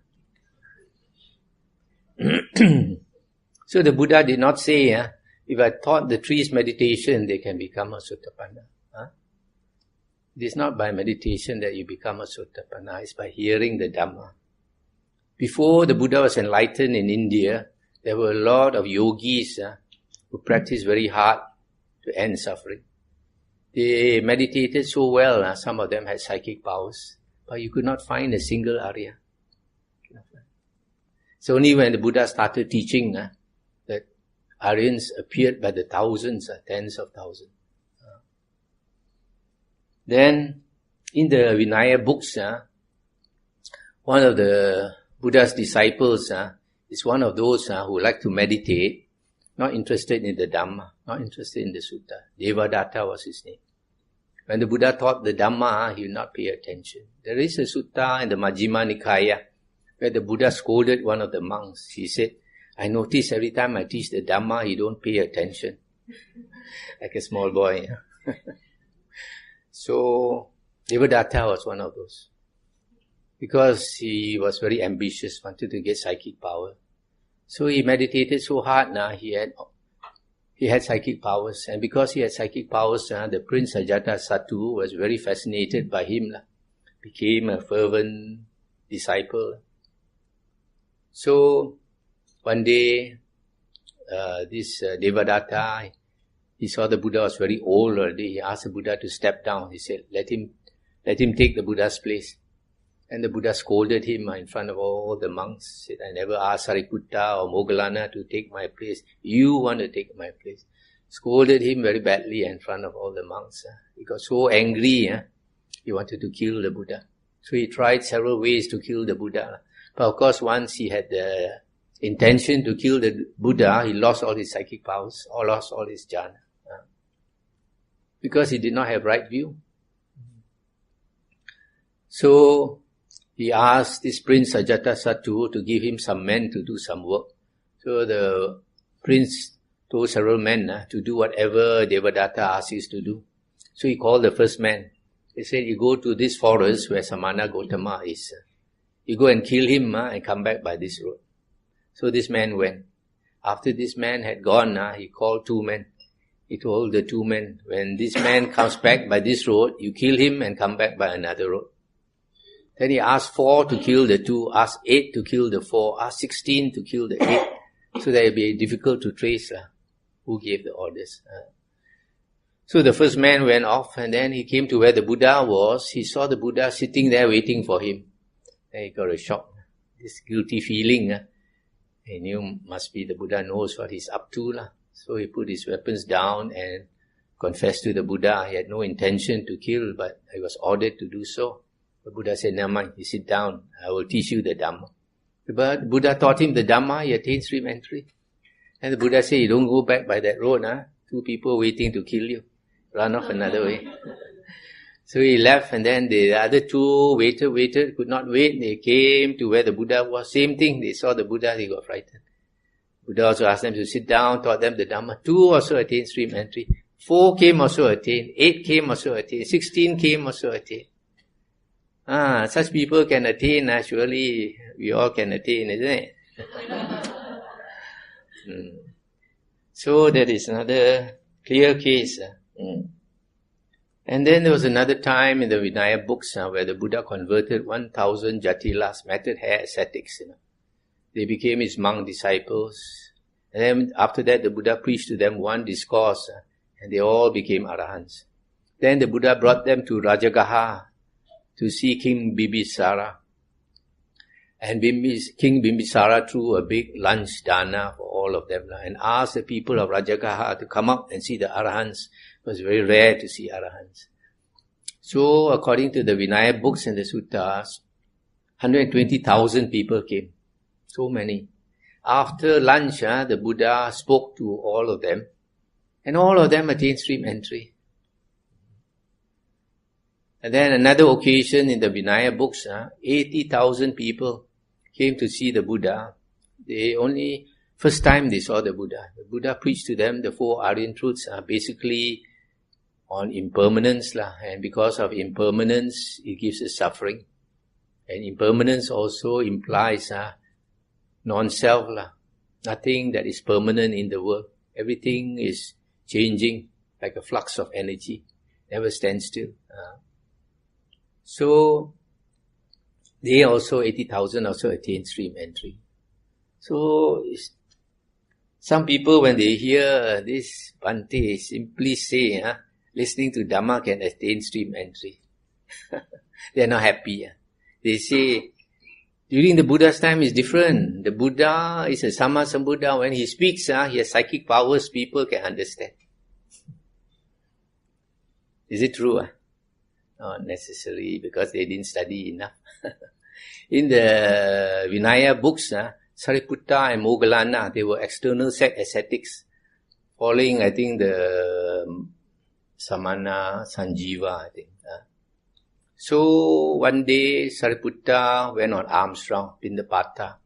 So the Buddha did not say, if I taught the trees meditation, they can become a Sotapanna. It is not by meditation that you become a Sotapanna, it's by hearing the Dhamma. Before the Buddha was enlightened in India, there were a lot of yogis who practiced very hard to end suffering. They meditated so well, some of them had psychic powers, but you could not find a single Arya. It's only when the Buddha started teaching that Aryans appeared by the thousands, tens of thousands. Then, in the Vinaya books, one of the Buddha's disciples is one of those who like to meditate, not interested in the Dhamma, not interested in the Sutta. Devadatta was his name. When the Buddha taught the Dhamma, he would not pay attention. There is a sutta in the Majjhima Nikaya where the Buddha scolded one of the monks. He said, I notice every time I teach the Dhamma, you don't pay attention. Like a small boy. So, Devadatta was one of those. Because he was very ambitious, wanted to get psychic power. So he meditated so hard now, he had psychic powers. And because he had psychic powers, the Prince Ajatasattu was very fascinated by him. Became a fervent disciple. So, one day, this Devadatta, he saw the Buddha was very old already. He asked the Buddha to step down. He said, let him take the Buddha's place. And the Buddha scolded him in front of all the monks. He said, I never asked Sariputta or Moggallana to take my place. You want to take my place. Scolded him very badly in front of all the monks. He got so angry, he wanted to kill the Buddha. So he tried several ways to kill the Buddha. But of course, once he had the intention to kill the Buddha, he lost all his psychic powers, or lost all his jhana. Because he did not have right view. So, he asked this Prince Ajatasattu to give him some men to do some work. So the prince told several men to do whatever Devadatta asked us to do. So he called the first man. He said, you go to this forest where Samana Gautama is. You go and kill him and come back by this road. So this man went. After this man had gone, he called two men. He told the two men, when this man comes back by this road, you kill him and come back by another road. Then he asked 4 to kill the 2, asked 8 to kill the 4, asked 16 to kill the 8. So that it would be difficult to trace who gave the orders. So the first man went off, and then he came to where the Buddha was. He saw the Buddha sitting there waiting for him. Then he got a shock. This guilty feeling. He knew must be the Buddha knows what he's up to. So he put his weapons down and confessed to the Buddha. He had no intention to kill, but he was ordered to do so. The Buddha said, never mind, you sit down, I will teach you the Dhamma. But Buddha taught him the Dhamma, he attained stream entry. And the Buddha said, you don't go back by that road, 2 people waiting to kill you. Run off another way. So he left, and then the other 2 waited, could not wait. They came to where the Buddha was. Same thing, they saw the Buddha, they got frightened. Buddha also asked them to sit down, taught them the Dhamma. 2 also attained stream entry. 4 came also attained. 8 came also attained. 16 came also attained. Such people can attain, surely we all can attain, isn't it? So that is another clear case. And then there was another time in the Vinaya books where the Buddha converted 1,000 Jatilas, matted hair ascetics. They became his monk disciples. And then after that the Buddha preached to them one discourse and they all became Arahants. Then the Buddha brought them to Rajagaha to see King Bimbisara. And King Bimbisara threw a big lunch dana for all of them and asked the people of Rajagaha to come up and see the Arahants. It was very rare to see Arahants. So according to the Vinaya books and the Suttas, 120,000 people came. So many. After lunch, the Buddha spoke to all of them. And all of them attained stream entry. And then another occasion in the Vinaya books, 80,000 people came to see the Buddha. First time they saw the Buddha. The Buddha preached to them the 4 Aryan truths, basically on impermanence. And because of impermanence, it gives us suffering. And impermanence also implies non-self. Nothing that is permanent in the world. Everything is changing like a flux of energy. Never stands still. So, they also, 80,000 also attained stream entry. So, some people when they hear this Bhante simply say, listening to Dhamma can attain stream entry. They are not happy. They say, during the Buddha's time is different. The Buddha is a Sammasambuddha. When he speaks, he has psychic powers people can understand. Is it true? Not necessarily, because they didn't study enough. In the Vinaya books, Sariputta and Moggallana, they were external ascetics, following, I think, the Samana, Sanjiva, I think. So one day, Sariputta went on alms round, Pindapata,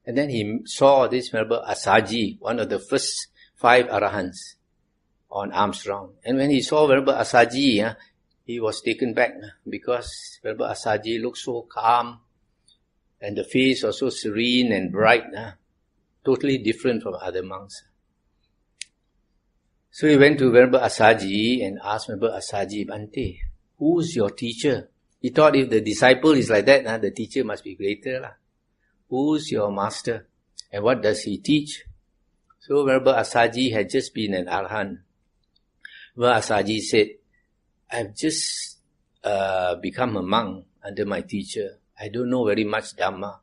and then he saw this Venerable Asaji, one of the first 5 Arahants, on alms round. And when he saw Venerable Asaji, he was taken back because Venerable Asaji looked so calm, and the face was so serene and bright, totally different from other monks. So he went to Venerable Asaji and asked Venerable Asaji, Bhante, who's your teacher? He thought if the disciple is like that, the teacher must be greater. Who's your master? And what does he teach? So Venerable Asaji had just been an Arahant. Venerable Asaji said, I've just become a monk under my teacher. I don't know very much Dhamma.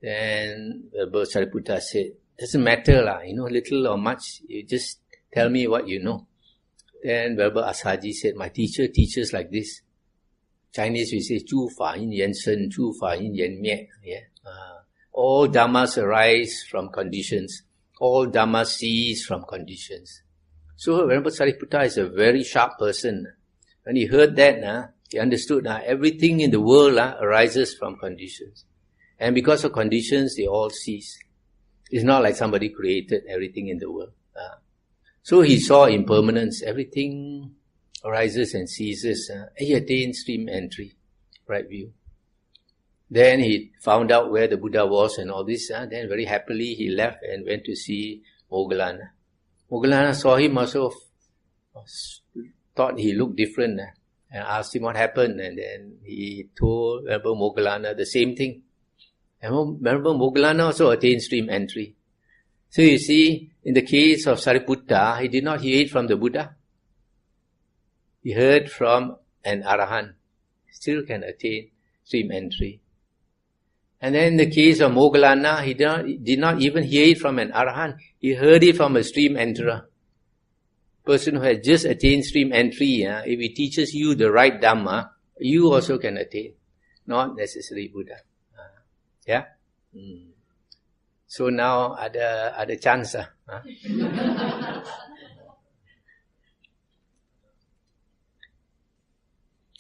Then Venerable Sariputta said, doesn't matter, little or much, you just tell me what you know. Then Venerable Asaji said, my teacher teaches like this. Chinese we say, 诸法因缘生, 诸法因缘灭. All dhammas arise from conditions. All dhammas cease from conditions. So Venerable Sariputta is a very sharp person. When he heard that, he understood everything in the world arises from conditions. And because of conditions, they all cease. It's not like somebody created everything in the world. So he saw impermanence. Everything arises and ceases. He attained stream entry, right view. Then he found out where the Buddha was and all this. Then very happily he left and went to see Moggallana. Moggallana saw him also, thought he looked different, and asked him what happened. And then he told Venerable Moggallana the same thing. And Venerable Moggallana also attained stream entry. So you see, in the case of Sariputta, he did not hear it from the Buddha. He heard from an Arahant. Still can attain stream entry. And then in the case of Moggallana, he did not even hear it from an Arahant. He heard it from a stream enterer. Person who has just attained stream entry, if he teaches you the right Dhamma, you also can attain. Not necessarily Buddha. Yeah? So now ada chance.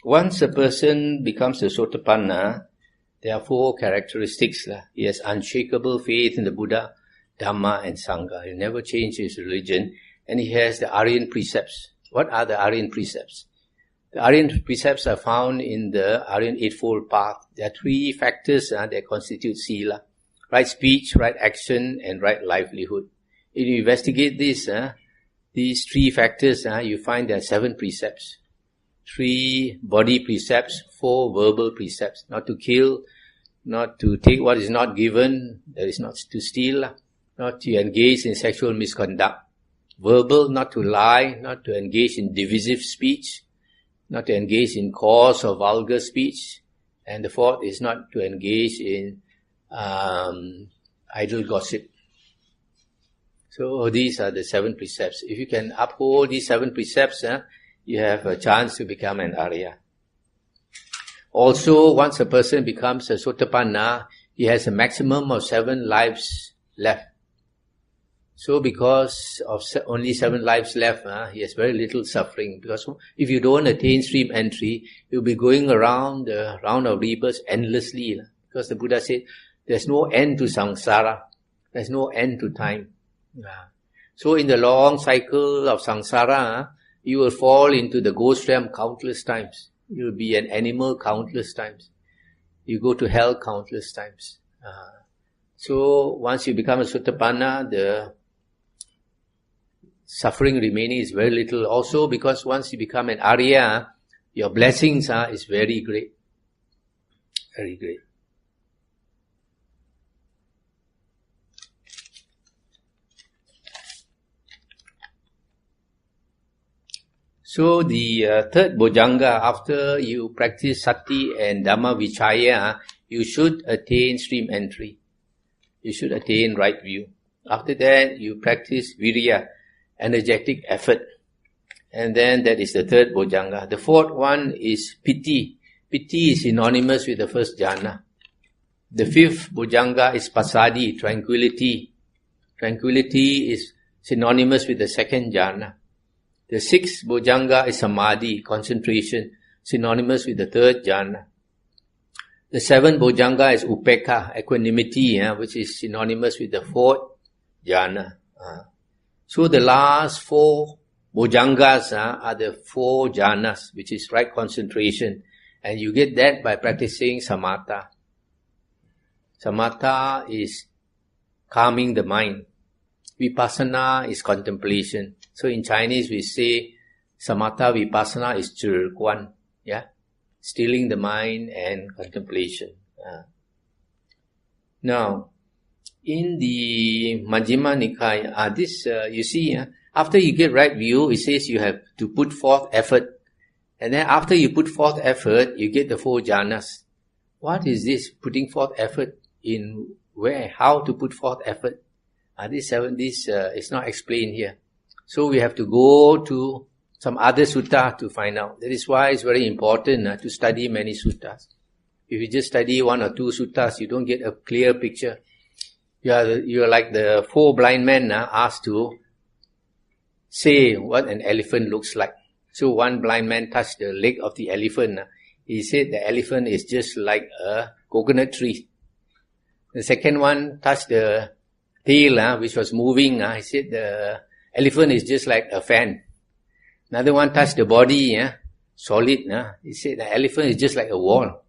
Once a person becomes a Sotapanna, there are 4 characteristics. He has unshakable faith in the Buddha, Dhamma and Sangha. He never changes his religion. And he has the Aryan precepts. What are the Aryan precepts? The Aryan precepts are found in the Aryan Eightfold Path. There are 3 factors that constitute Sila. Right speech, right action, and right livelihood. If you investigate this, these 3 factors, you find there are 7 precepts. 3 body precepts, 4 verbal precepts. Not to kill, not to take what is not given, that is not to steal, not to engage in sexual misconduct. Verbal, not to lie, not to engage in divisive speech, not to engage in coarse or vulgar speech. And the 4th is not to engage in idle gossip. So these are the 7 precepts. If you can uphold these 7 precepts, you have a chance to become an Arya. Also, once a person becomes a Sotapanna, he has a maximum of 7 lives left. So because of only 7 lives left, he has very little suffering. Because if you don't attain stream entry, you'll be going around the round of rebirths endlessly. Because the Buddha said, there's no end to samsara. There's no end to time. So in the long cycle of samsara, you will fall into the ghost realm countless times. You will be an animal countless times. You go to hell countless times. So once you become a Sotapanna, the suffering remaining is very little. Also because once you become an Arya, your blessings is very great. Very great. So the 3rd Bojjhanga, after you practice Sati and Dhammavichaya, you should attain stream entry. You should attain right view. After that, you practice Virya, energetic effort. And then that is the 3rd Bojjhanga. The 4th one is Piti, Piti is synonymous with the first jhana. The fifth Bojjhanga is passaddhi, tranquility. Tranquility is synonymous with the second jhana. The sixth Bojjhanga is samadhi, concentration, synonymous with the third jhana. The seventh Bojjhanga is upekkha, equanimity, which is synonymous with the fourth jhana. So the last four Bojjhangas are the four jhanas, which is right concentration. And you get that by practicing samatha. Samatha is calming the mind. Vipassana is contemplation. So in Chinese we say samatha vipassana is zhi guan, stilling the mind and contemplation. Now, in the Majjhima Nikaya, you see, after you get right view, it says you have to put forth effort. And then after you put forth effort, you get the four jhanas. What is this putting forth effort? In where? How to put forth effort? This is not explained here. So we have to go to some other sutta to find out. That is why it's very important to study many suttas. If you just study one or two suttas, you don't get a clear picture. You are like the four blind men asked to say what an elephant looks like. So one blind man touched the leg of the elephant. He said the elephant is just like a coconut tree. The second one touched the tail, which was moving. He said the elephant is just like a fan. Another one touched the body, solid. He said the elephant is just like a wall.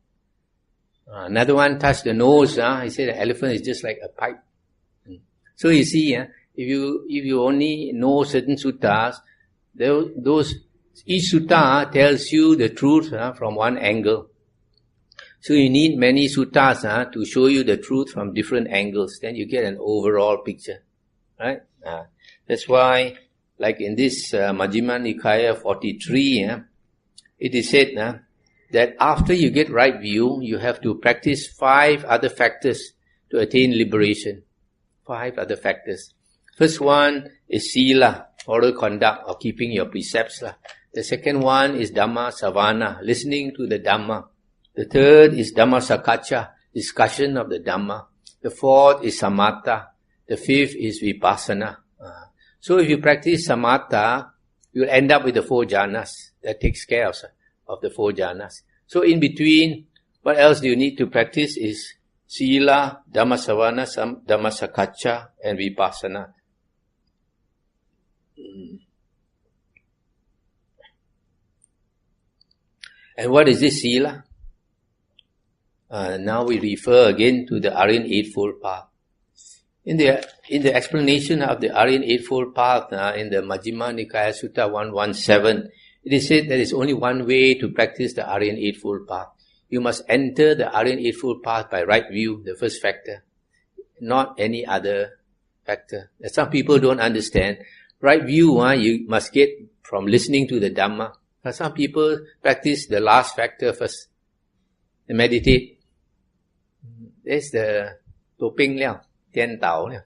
Another one touched the nose. He said the elephant is just like a pipe. So you see, if you only know certain suttas, each sutta tells you the truth from one angle. So you need many suttas to show you the truth from different angles. Then you get an overall picture, right? That's why, like in this Majjhima Nikaya 43, it is said that after you get right view, you have to practice 5 other factors to attain liberation. 5 other factors. First one is sila, moral conduct or keeping your precepts. The second one is Dhamma Savana, listening to the Dhamma. The third is Dhamma Sakacca, discussion of the Dhamma. The fourth is Samatha. The fifth is Vipassana. So if you practice Samatha, you'll end up with the 4 jhanas. That takes care of the 4 jhanas. So in between, what else do you need to practice is Sila, Dhamma Savana, Dhamma Sakacca, and Vipassana. And what is this Sila? Now we refer again to the Aryan Eightfold Path. In the explanation of the Aryan Eightfold Path, in the Majjhima Nikaya Sutta 117, it is said there is only one way to practice the Aryan Eightfold Path. You must enter the Aryan Eightfold Path by right view, the first factor, not any other factor. Some people don't understand. Right view, you must get from listening to the Dhamma. Some people practice the last factor first. They meditate. That's the topeng liao, tian tao liao.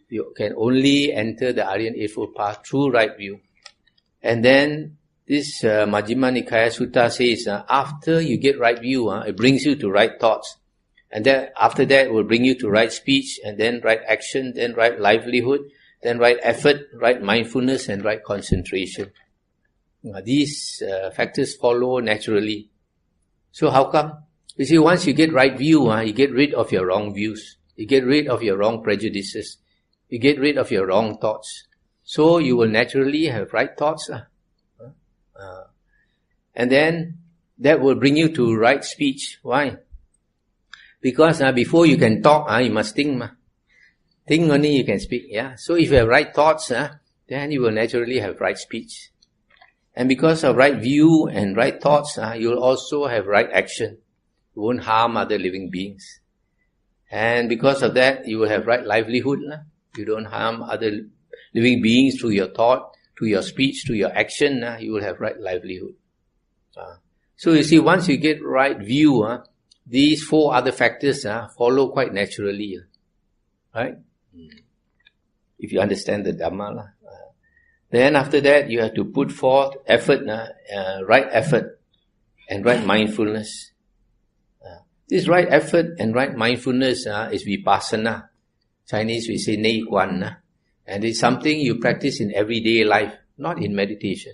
You can only enter the Aryan Eightfold Path through right view. And then this Majjhima Nikaya Sutta says, after you get right view, it brings you to right thoughts. And then after that, it will bring you to right speech, and then right action, then right livelihood, then right effort, right mindfulness, and right concentration. These factors follow naturally. So how come? You see, once you get right view, you get rid of your wrong views. You get rid of your wrong prejudices. You get rid of your wrong thoughts. So you will naturally have right thoughts. And then that will bring you to right speech. Why? Because before you can talk, you must think. Think only you can speak. So if you have right thoughts, then you will naturally have right speech. And because of right view and right thoughts, you will also have right action. You won't harm other living beings. And because of that, you will have right livelihood. You don't harm other living beings through your thought, through your speech, through your action. You will have right livelihood. So you see, once you get right view, these 4 other factors follow quite naturally. Right? If you understand the Dhamma. Then after that, you have to put forth effort, right effort. and right mindfulness. This right effort and right mindfulness is vipassana. Chinese we say nei guan, and it's something you practice in everyday life, not in meditation.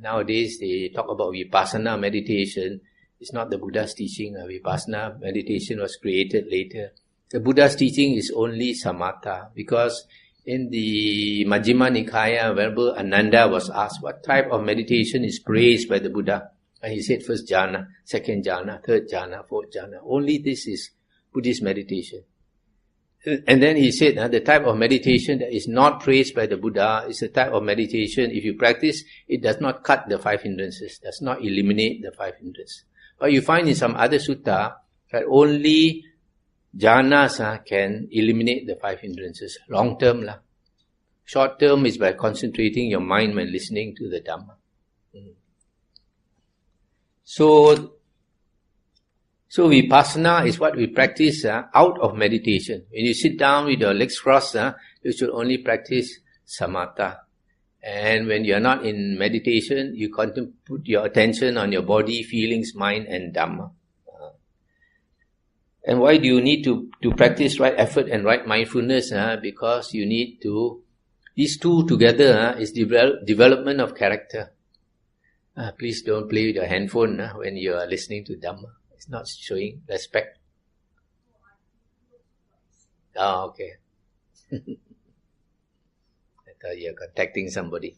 Nowadays they talk about vipassana meditation. It's not the Buddha's teaching. Vipassana meditation was created later. The Buddha's teaching is only samatha, because in the Majjhima Nikaya, Venerable Ananda was asked what type of meditation is praised by the Buddha. And he said first jhana, second jhana, third jhana, fourth jhana. Only this is Buddhist meditation. And then he said the type of meditation that is not praised by the Buddha is the type of meditation, if you practice, it does not cut the 5 hindrances, does not eliminate the 5 hindrances. But you find in some other sutta that only jhanas can eliminate the 5 hindrances. Long term lah. Short term is by concentrating your mind when listening to the Dhamma. So vipassana is what we practice out of meditation. When you sit down with your legs crossed, you should only practice samatha. And when you are not in meditation, you put your attention on your body, feelings, mind and Dhamma. And why do you need to practice right effort and right mindfulness? Because you need to, these two together is development of character. Please don't play with your handphone when you are listening to Dhamma. It's not showing respect. Oh, okay. I thought you are contacting somebody.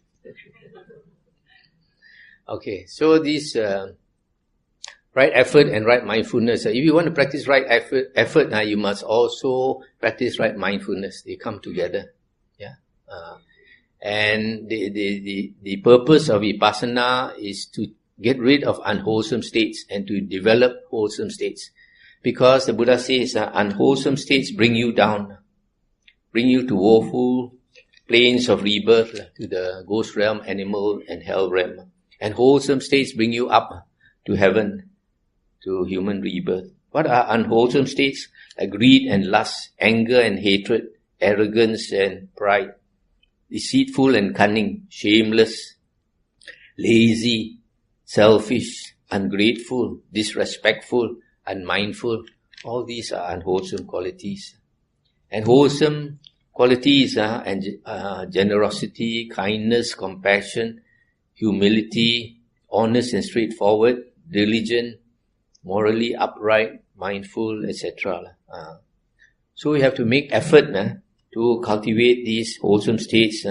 Okay, so this right effort and right mindfulness. If you want to practice right effort, you must also practice right mindfulness. They come together. Yeah. And the purpose of vipassana is to get rid of unwholesome states and to develop wholesome states. Because the Buddha says unwholesome states bring you down, bring you to woeful planes of rebirth, to the ghost realm, animal and hell realm. And wholesome states bring you up to heaven, to human rebirth. What are unwholesome states? Greed and lust, anger and hatred, arrogance and pride, deceitful and cunning, shameless, lazy, selfish, ungrateful, disrespectful, unmindful. All these are unwholesome qualities. And wholesome qualities are generosity, kindness, compassion, humility, honest and straightforward, diligent, morally upright, mindful, etc. So we have to make effort to cultivate these wholesome states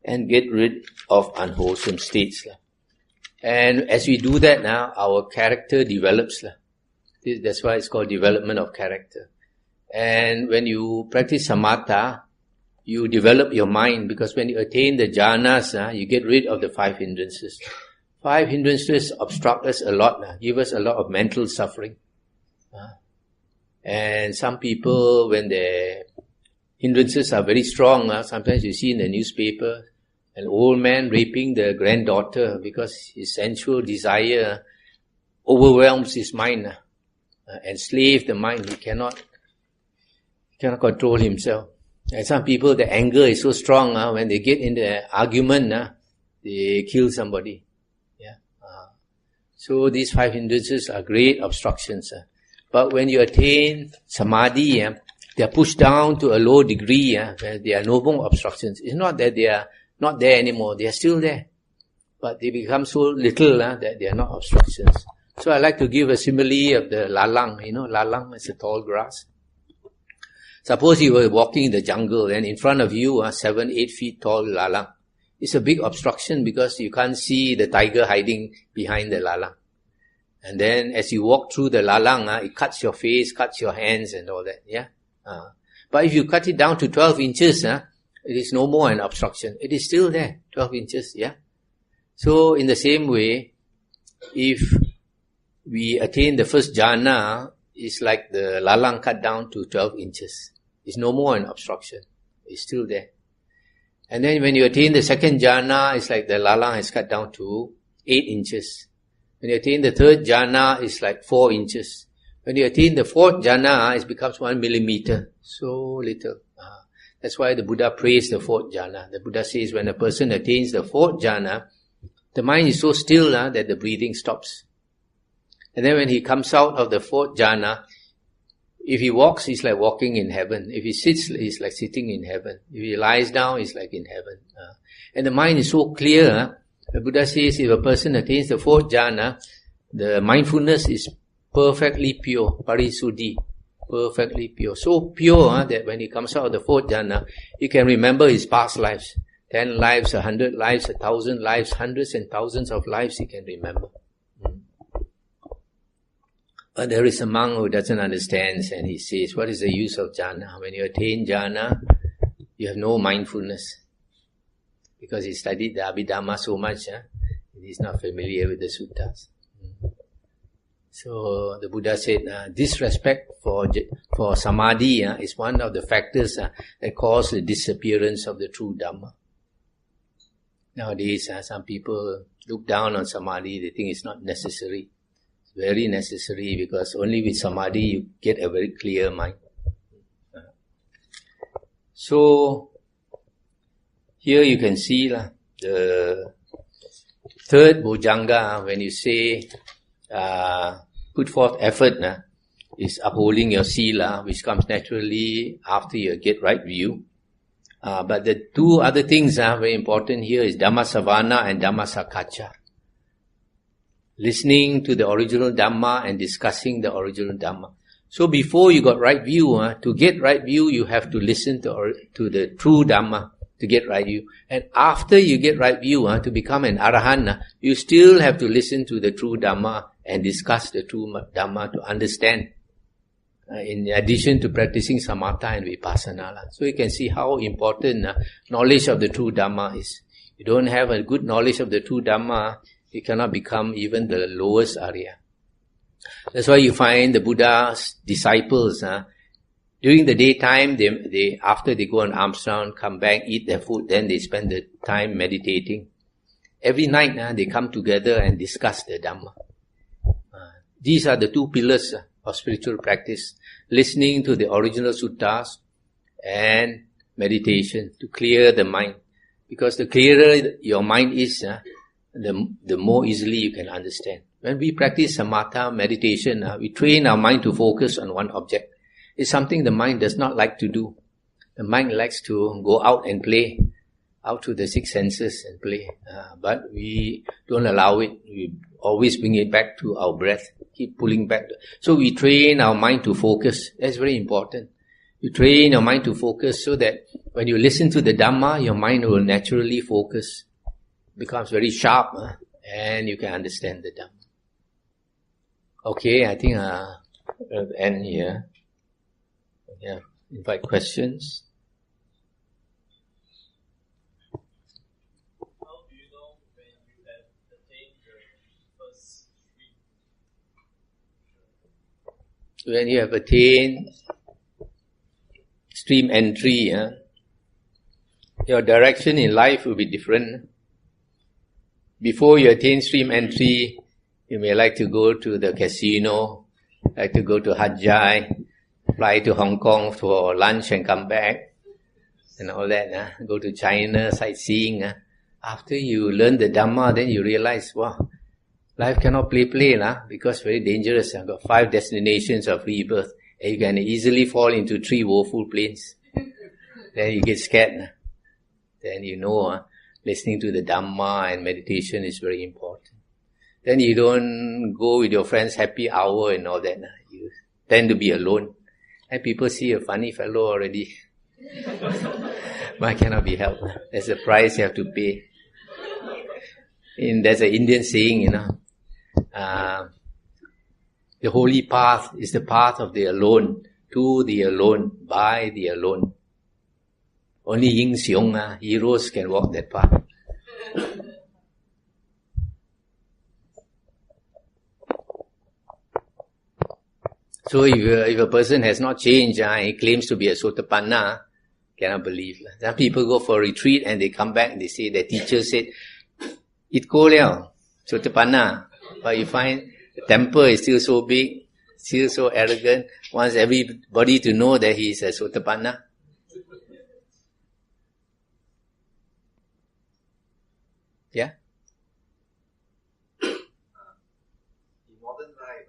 and get rid of unwholesome states. And as we do that now, our character develops. That's why it's called development of character. And when you practice samatha, you develop your mind, because when you attain the jhanas, you get rid of the 5 hindrances. 5 hindrances obstruct us a lot, give us a lot of mental suffering. And some people, when their hindrances are very strong, sometimes you see in the newspaper, an old man raping the granddaughter because his sensual desire overwhelms his mind, enslaves the mind. He cannot control himself. And some people, the anger is so strong, when they get in the argument, they kill somebody. Yeah. So these 5 hindrances are great obstructions. But when you attain samadhi, they are pushed down to a low degree, where there are no more obstructions. It's not that they are not there anymore, they are still there. But they become so little that they are not obstructions. So I like to give a simile of the lalang. Lalang is a tall grass. Suppose you were walking in the jungle and in front of you 7-8 feet tall lalang. It's a big obstruction because you can't see the tiger hiding behind the lalang. And then as you walk through the lalang, it cuts your face, cuts your hands and all that. Yeah. But if you cut it down to 12 inches, it is no more an obstruction. It is still there, 12 inches. Yeah. So in the same way, if we attain the first jhana, it's like the lalang cut down to 12 inches. It's no more an obstruction. It's still there. And then when you attain the second jhana, it's like the lalang has cut down to 8 inches. When you attain the third jhana, it's like 4 inches. When you attain the fourth jhana, it becomes 1 millimeter. So little. That's why the Buddha praised the fourth jhana. The Buddha says when a person attains the fourth jhana, the mind is so still that the breathing stops. And then when he comes out of the fourth jhana, if he walks, he's like walking in heaven. If he sits, he's like sitting in heaven. If he lies down, he's like in heaven. And the mind is so clear. The Buddha says if a person attains the fourth jhana, the mindfulness is perfectly pure, parisuddhi, perfectly pure. So pure that when he comes out of the fourth jhana, he can remember his past lives. 10 lives, 100 lives, 1,000 lives, hundreds and thousands of lives he can remember. But there is a monk who doesn't understand, and he says, what is the use of jhana? When you attain jhana, you have no mindfulness. Because he studied the Abhidhamma so much, he's not familiar with the suttas. So the Buddha said, disrespect for samadhi is one of the factors that cause the disappearance of the true Dhamma. Nowadays, some people look down on samadhi, they think it's not necessary. It's very necessary because only with samadhi you get a very clear mind. So, here you can see the third Bojjhanga, when you say put forth effort, is upholding your sila, which comes naturally after you get right view. But the two other things are very important here is Dhammasavana and Dhammasakacha. Listening to the original Dhamma and discussing the original Dhamma. So before you got right view, to get right view, you have to listen to the true Dhamma to get right view. And after you get right view, to become an Arahant, you still have to listen to the true Dhamma and discuss the true Dhamma to understand. In addition to practicing samatha and vipassana. So you can see how important knowledge of the true Dhamma is. You don't have a good knowledge of the true Dhamma, you cannot become even the lowest Arya. That's why you find the Buddha's disciples, during the daytime, they after they go on alms round, come back, eat their food, then they spend the time meditating. Every night they come together and discuss the Dhamma. These are the two pillars of spiritual practice. Listening to the original suttas and meditation to clear the mind. Because the clearer your mind is, the more easily you can understand. When we practice samatha, meditation, we train our mind to focus on one object. It's something the mind does not like to do. The mind likes to go out and play, out to the six senses and play. But we don't allow it. We always bring it back to our breath. Keep pulling back. So we train our mind to focus. That's very important. You train your mind to focus so that when you listen to the Dhamma, your mind will naturally focus. Becomes very sharp and you can understand the Dhamma. Okay, I think I'll end here. Yeah, invite questions. How do you know when you have attained your first stream? When you have attained stream entry, your direction in life will be different. Before you attain stream entry, you may like to go to the casino, like to go to Hajjai, fly to Hong Kong for lunch and come back, and all that. Go to China, sightseeing. After you learn the Dhamma, then you realize, wow, life cannot play, because very dangerous. I've got 5 destinations of rebirth, and you can easily fall into 3 woeful planes. Then you get scared. Then you know, listening to the Dhamma and meditation is very important. Then you don't go with your friends happy hour and all that. You tend to be alone. And people see a funny fellow already. But it cannot be helped. There's a price you have to pay. There's an Indian saying, the holy path is the path of the alone, to the alone, by the alone. Only Ying Xiong, heroes can walk that path. So if a person has not changed, he claims to be a Sotapanna, cannot believe. Some people go for a retreat and they come back and they say, their teacher said, it go liao, Sotapanna. But you find the temper is still so big, still so arrogant, wants everybody to know that he is a Sotapanna. Yeah? modern life,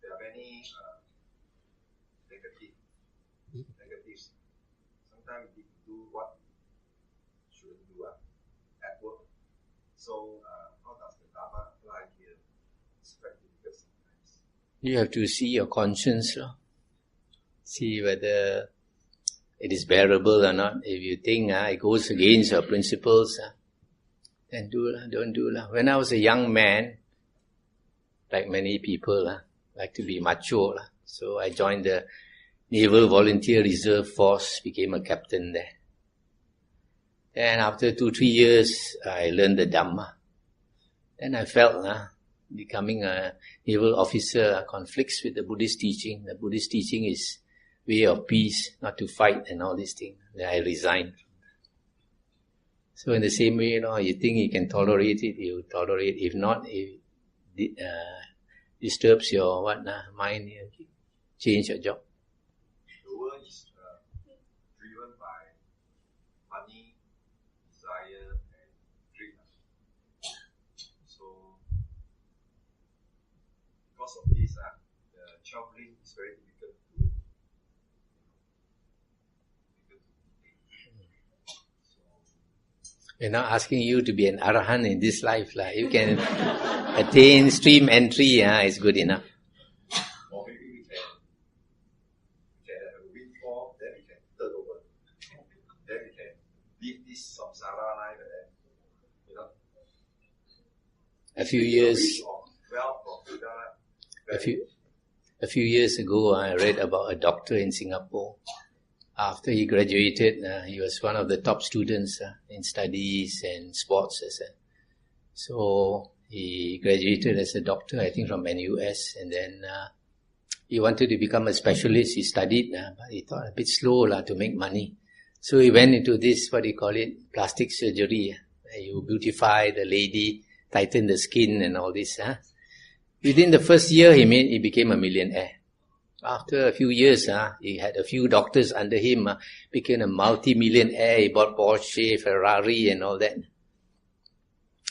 there are many negatives. Sometimes we do what we shouldn't do at work. So how does the Dharma apply here? It's quite difficult sometimes. You have to see your conscience, see whether it is bearable or not. If you think it goes against your principles, then don't do. When I was a young man, like many people, like to be macho. So I joined the Naval Volunteer Reserve Force, became a captain there. And after 2-3 years, I learned the Dhamma. Then I felt becoming a naval officer conflicts with the Buddhist teaching. The Buddhist teaching is way of peace, not to fight and all these things. Then I resigned. So in the same way, you think you can tolerate it, you tolerate. If not, it disturbs your mind, you change your job. The world is driven by money, desire, and greed. So because of this, the traveling is very difficult to We're not asking you to be an arahant in this life. You can attain stream entry, it's good enough. Or maybe we can have a windfall, then we can turn over. Then we can live this samsara life, A few years ago, I read about a doctor in Singapore. After he graduated, he was one of the top students in studies and sports. So he graduated as a doctor, I think from NUS, and then he wanted to become a specialist. He studied, but he thought a bit slow to make money. So he went into this, what do you call it, plastic surgery. You beautify the lady, tighten the skin and all this. Within the first year, he became a millionaire. After a few years, he had a few doctors under him, became a multi-millionaire. He bought Porsche, Ferrari and all that.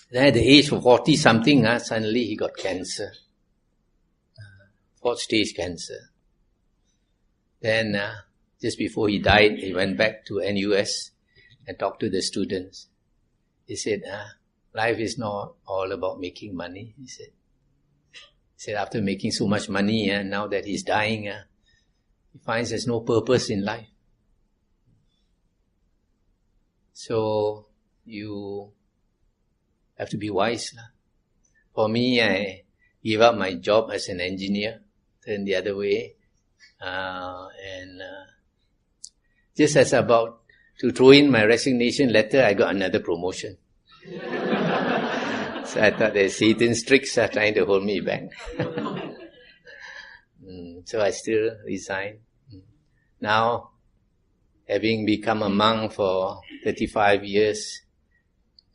Then at the age of 40-something, suddenly he got cancer. 4th stage cancer. Then, just before he died, he went back to NUS and talked to the students. He said, life is not all about making money, he said. He said after making so much money, now that he's dying, he finds there's no purpose in life. So you have to be wise. For me, I gave up my job as an engineer, turned the other way, and just as about to throw in my resignation letter, I got another promotion. So I thought that Satan's tricks are trying to hold me back. So I still resigned. Now, having become a monk for 35 years,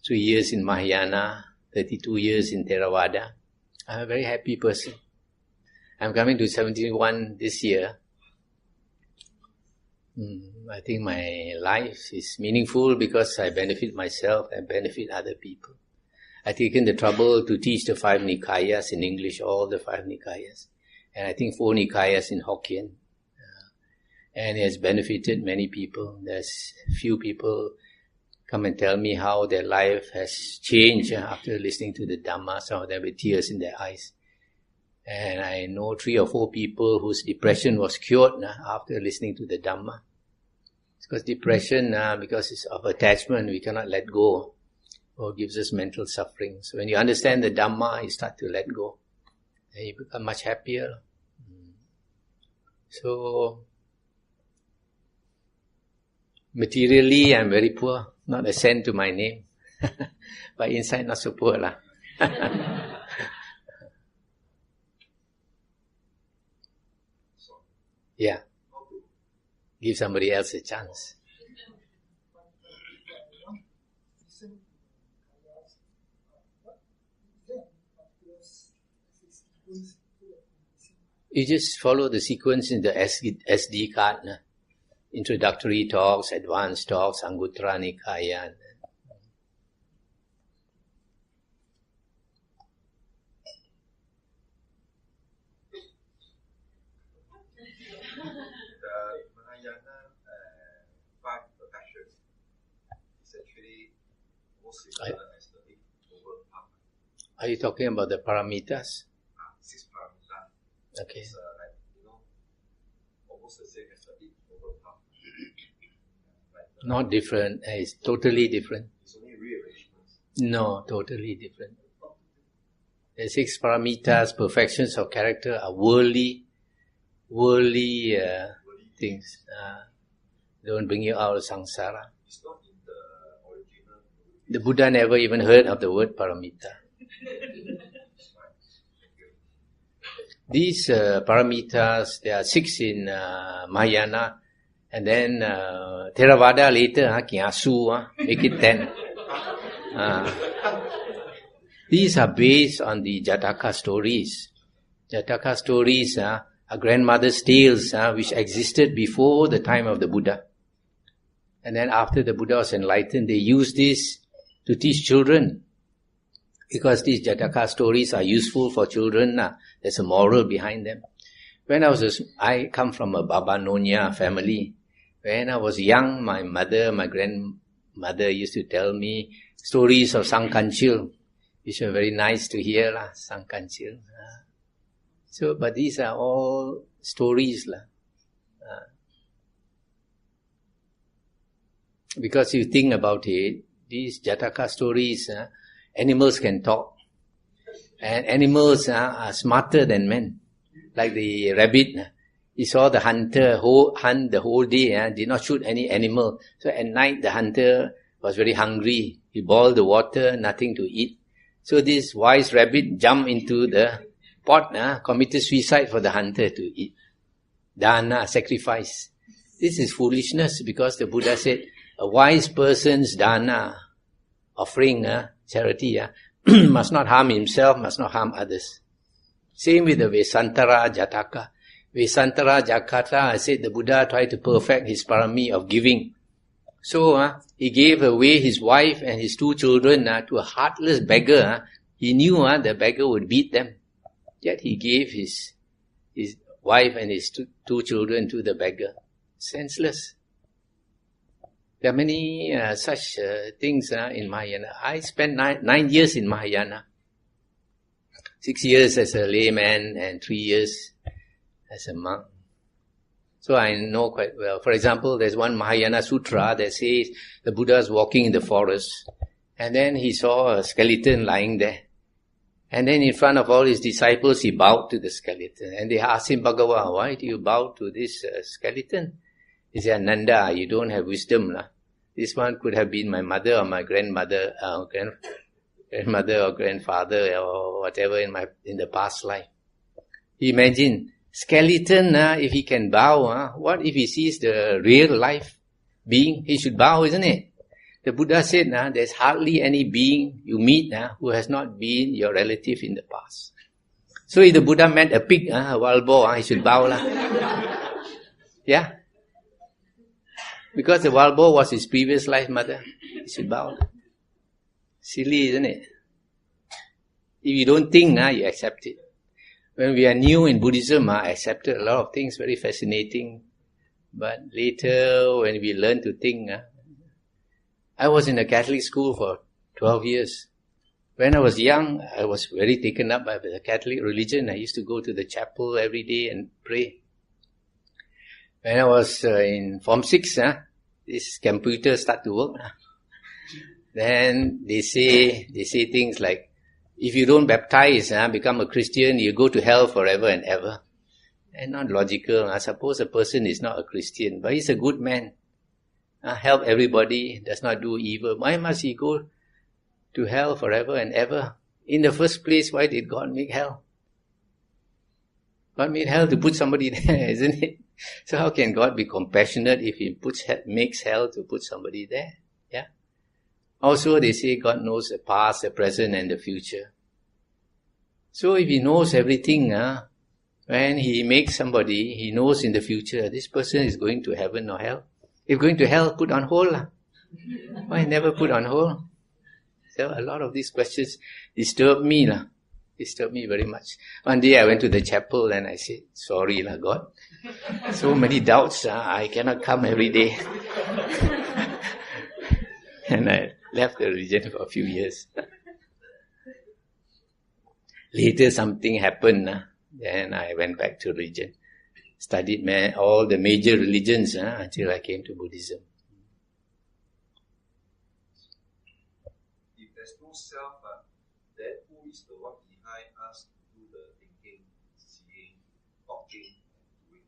3 years in Mahayana, 32 years in Theravada, I'm a very happy person. I'm coming to 71 this year. I think my life is meaningful because I benefit myself and benefit other people. I've taken the trouble to teach the 5 Nikayas in English, all the 5 Nikayas. And I think 4 Nikayas in Hokkien. And it has benefited many people. There's few people come and tell me how their life has changed after listening to the Dhamma, some of them with tears in their eyes. And I know 3 or 4 people whose depression was cured after listening to the Dhamma. Because depression, because it's of attachment, we cannot let go. Or gives us mental suffering. So when you understand the Dhamma, you start to let go. And you become much happier. So, materially, I'm very poor. Not a cent to my name. But inside, not so poor. Yeah. Give somebody else a chance. You just follow the sequence in the SD card. Introductory talks, advanced talks, Anguttara Nikaya. almost similar as the Eightfold Path. Are you talking about the paramitas? 6 paramita. Okay. It's like, almost the same as the Eightfold Path. Not different. It's totally different. It's only rearrangements. No, totally different. The 6 paramitas, perfections of character, are worldly things. Don't bring you out of samsara. It's not in the original. The Buddha never even heard of the word paramita. These paramitas, there are 6 in Mahayana, and then Theravada later, Kyasu, make it 10. These are based on the Jataka stories. Jataka stories are grandmother's tales which existed before the time of the Buddha. And then after the Buddha was enlightened, they used this to teach children. Because these Jataka stories are useful for children. There's a moral behind them. I come from a Baba Nonya family. When I was young, my grandmother used to tell me stories of Sangkanchil, which were very nice to hear, Sangkanchil. But these are all stories. Because you think about it, these Jataka stories, animals can talk. And animals are smarter than men. Like the rabbit, he saw the hunter hunt the whole day, did not shoot any animal. So at night the hunter was very hungry. He boiled the water, nothing to eat. So this wise rabbit jumped into the pot, committed suicide for the hunter to eat. Dana, sacrifice. This is foolishness, because the Buddha said, a wise person's dana, offering, charity, must not harm himself, must not harm others. Same with the Vesantara Jataka. Vesantara Jataka, I said the Buddha tried to perfect his parami of giving. So he gave away his wife and his 2 children to a heartless beggar. He knew the beggar would beat them. Yet he gave his wife and his 2 children to the beggar. Senseless. There are many such things in Mahayana. I spent 9 years in Mahayana. 6 years as a layman and 3 years as a monk. So I know quite well. For example, there's one Mahayana Sutra that says the Buddha is walking in the forest, and then he saw a skeleton lying there. And then in front of all his disciples, he bowed to the skeleton. And they asked him, Bhagavan, why do you bow to this skeleton? He said, Nanda, you don't have wisdom. This one could have been my mother or my grandmother, grandmother or grandfather or whatever in the past life. Imagine, skeleton, if he can bow, what if he sees the real life being? He should bow, isn't it? The Buddha said, there's hardly any being you meet who has not been your relative in the past. So if the Buddha met a pig, a wild boar, he should bow. Yeah? Because the wild boar was his previous life mother. He should bow. Silly, isn't it? If you don't think, you accept it. When we are new in Buddhism, I accepted a lot of things, very fascinating. But later, when we learn to think, I was in a Catholic school for 12 years. When I was young, I was very taken up by the Catholic religion. I used to go to the chapel every day and pray. When I was in Form 6, this computer start to work. Then they say things like, if you don't baptize, become a Christian, you go to hell forever and ever. And not logical. I suppose a person is not a Christian, but he's a good man. Help everybody, does not do evil. Why must he go to hell forever and ever? In the first place, why did God make hell? God made hell to put somebody there, isn't it? So how can God be compassionate if he makes hell to put somebody there? Yeah. Also, they say God knows the past, the present, and the future. So if he knows everything, when he makes somebody, he knows in the future, this person is going to heaven or hell. If going to hell, put on hold. Why never put on hold? So a lot of these questions disturb me. Disturb me very much. One day I went to the chapel and I said, sorry God. So many doubts, I cannot come every day. And Left the religion for a few years. Later something happened. Then I went back to religion. Studied all the major religions until I came to Buddhism. If there's no self, then who is the one behind us to do the thinking, seeing, talking, and doing?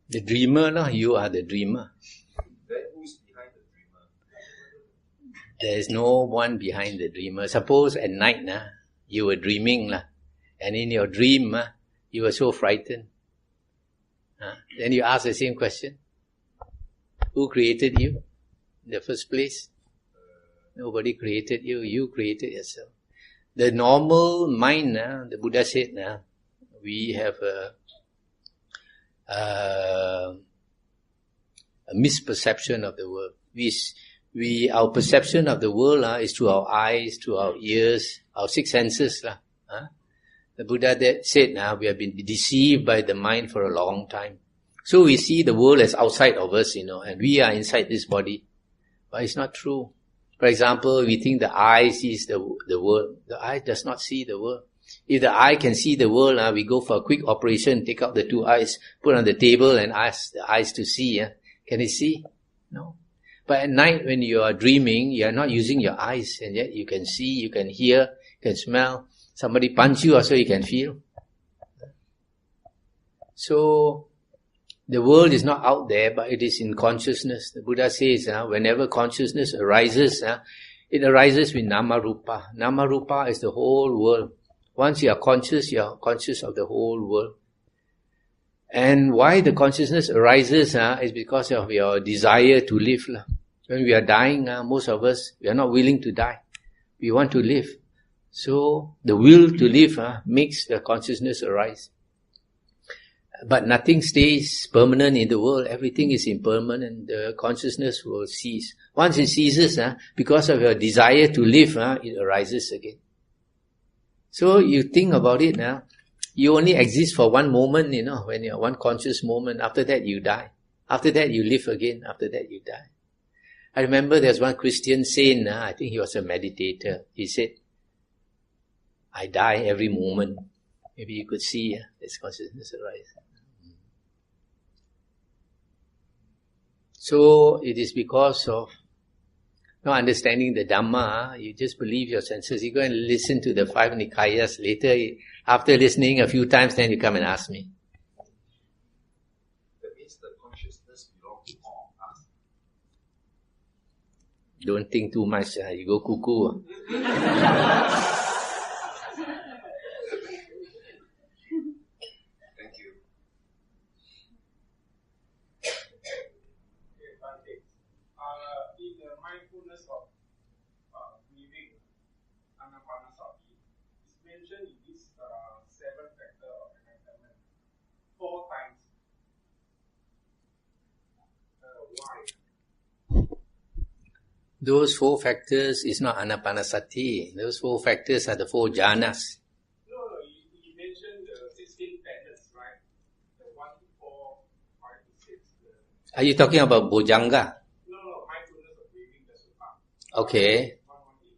The dreamer, you are the dreamer. Then who is behind the dreamer? There is no one behind the dreamer. Suppose at night, you were dreaming, and in your dream, you were so frightened. Then you ask the same question. Who created you in the first place? Nobody created you. You created yourself. The normal mind, the Buddha said, we have a misperception of the world. Our perception of the world is through our eyes, through our ears, our six senses. The Buddha said we have been deceived by the mind for a long time. So we see the world as outside of us, and we are inside this body. But it's not true. For example, we think the eye sees the world. The eye does not see the world. If the eye can see the world, we go for a quick operation, take out the two eyes, put on the table and ask the eyes to see. Can it see? No. But at night when you are dreaming, you are not using your eyes, and yet you can see, you can hear, you can smell. Somebody punch you also you can feel. So, the world is not out there, but it is in consciousness. The Buddha says, whenever consciousness arises, it arises with nama rupa. Nama rupa is the whole world. Once you are conscious of the whole world. And why the consciousness arises is because of your desire to live. When we are dying, most of us, we are not willing to die. We want to live. So, the will to live makes the consciousness arise. But nothing stays permanent in the world. Everything is impermanent. The consciousness will cease. Once it ceases, because of your desire to live, it arises again. So you think about it, you only exist for one moment, when you're one conscious moment. After that, you die. After that, you live again. After that, you die. I remember there's one Christian saint, I think he was a meditator. He said, I die every moment. Maybe you could see this consciousness arise. So it is because of not understanding the Dhamma, you just believe your senses. You go and listen to the 5 Nikayas later. After listening a few times, then you come and ask me. That means the consciousness belongs to all of us. Don't think too much, you go cuckoo. Thank you. Okay, Bhante. In the mindfulness of breathing, anapanasati, it's mentioned in this 7 factor of enlightenment 4 times. Why? Those 4 factors is not anapanasati. Those 4 factors are the 4 jhanas. No, you mentioned the 16 patterns, right? The 1 to 4, 5 to 6. Are you talking about Bojjhanga? No, mindfulness of breathing, the sutta. Okay. 118.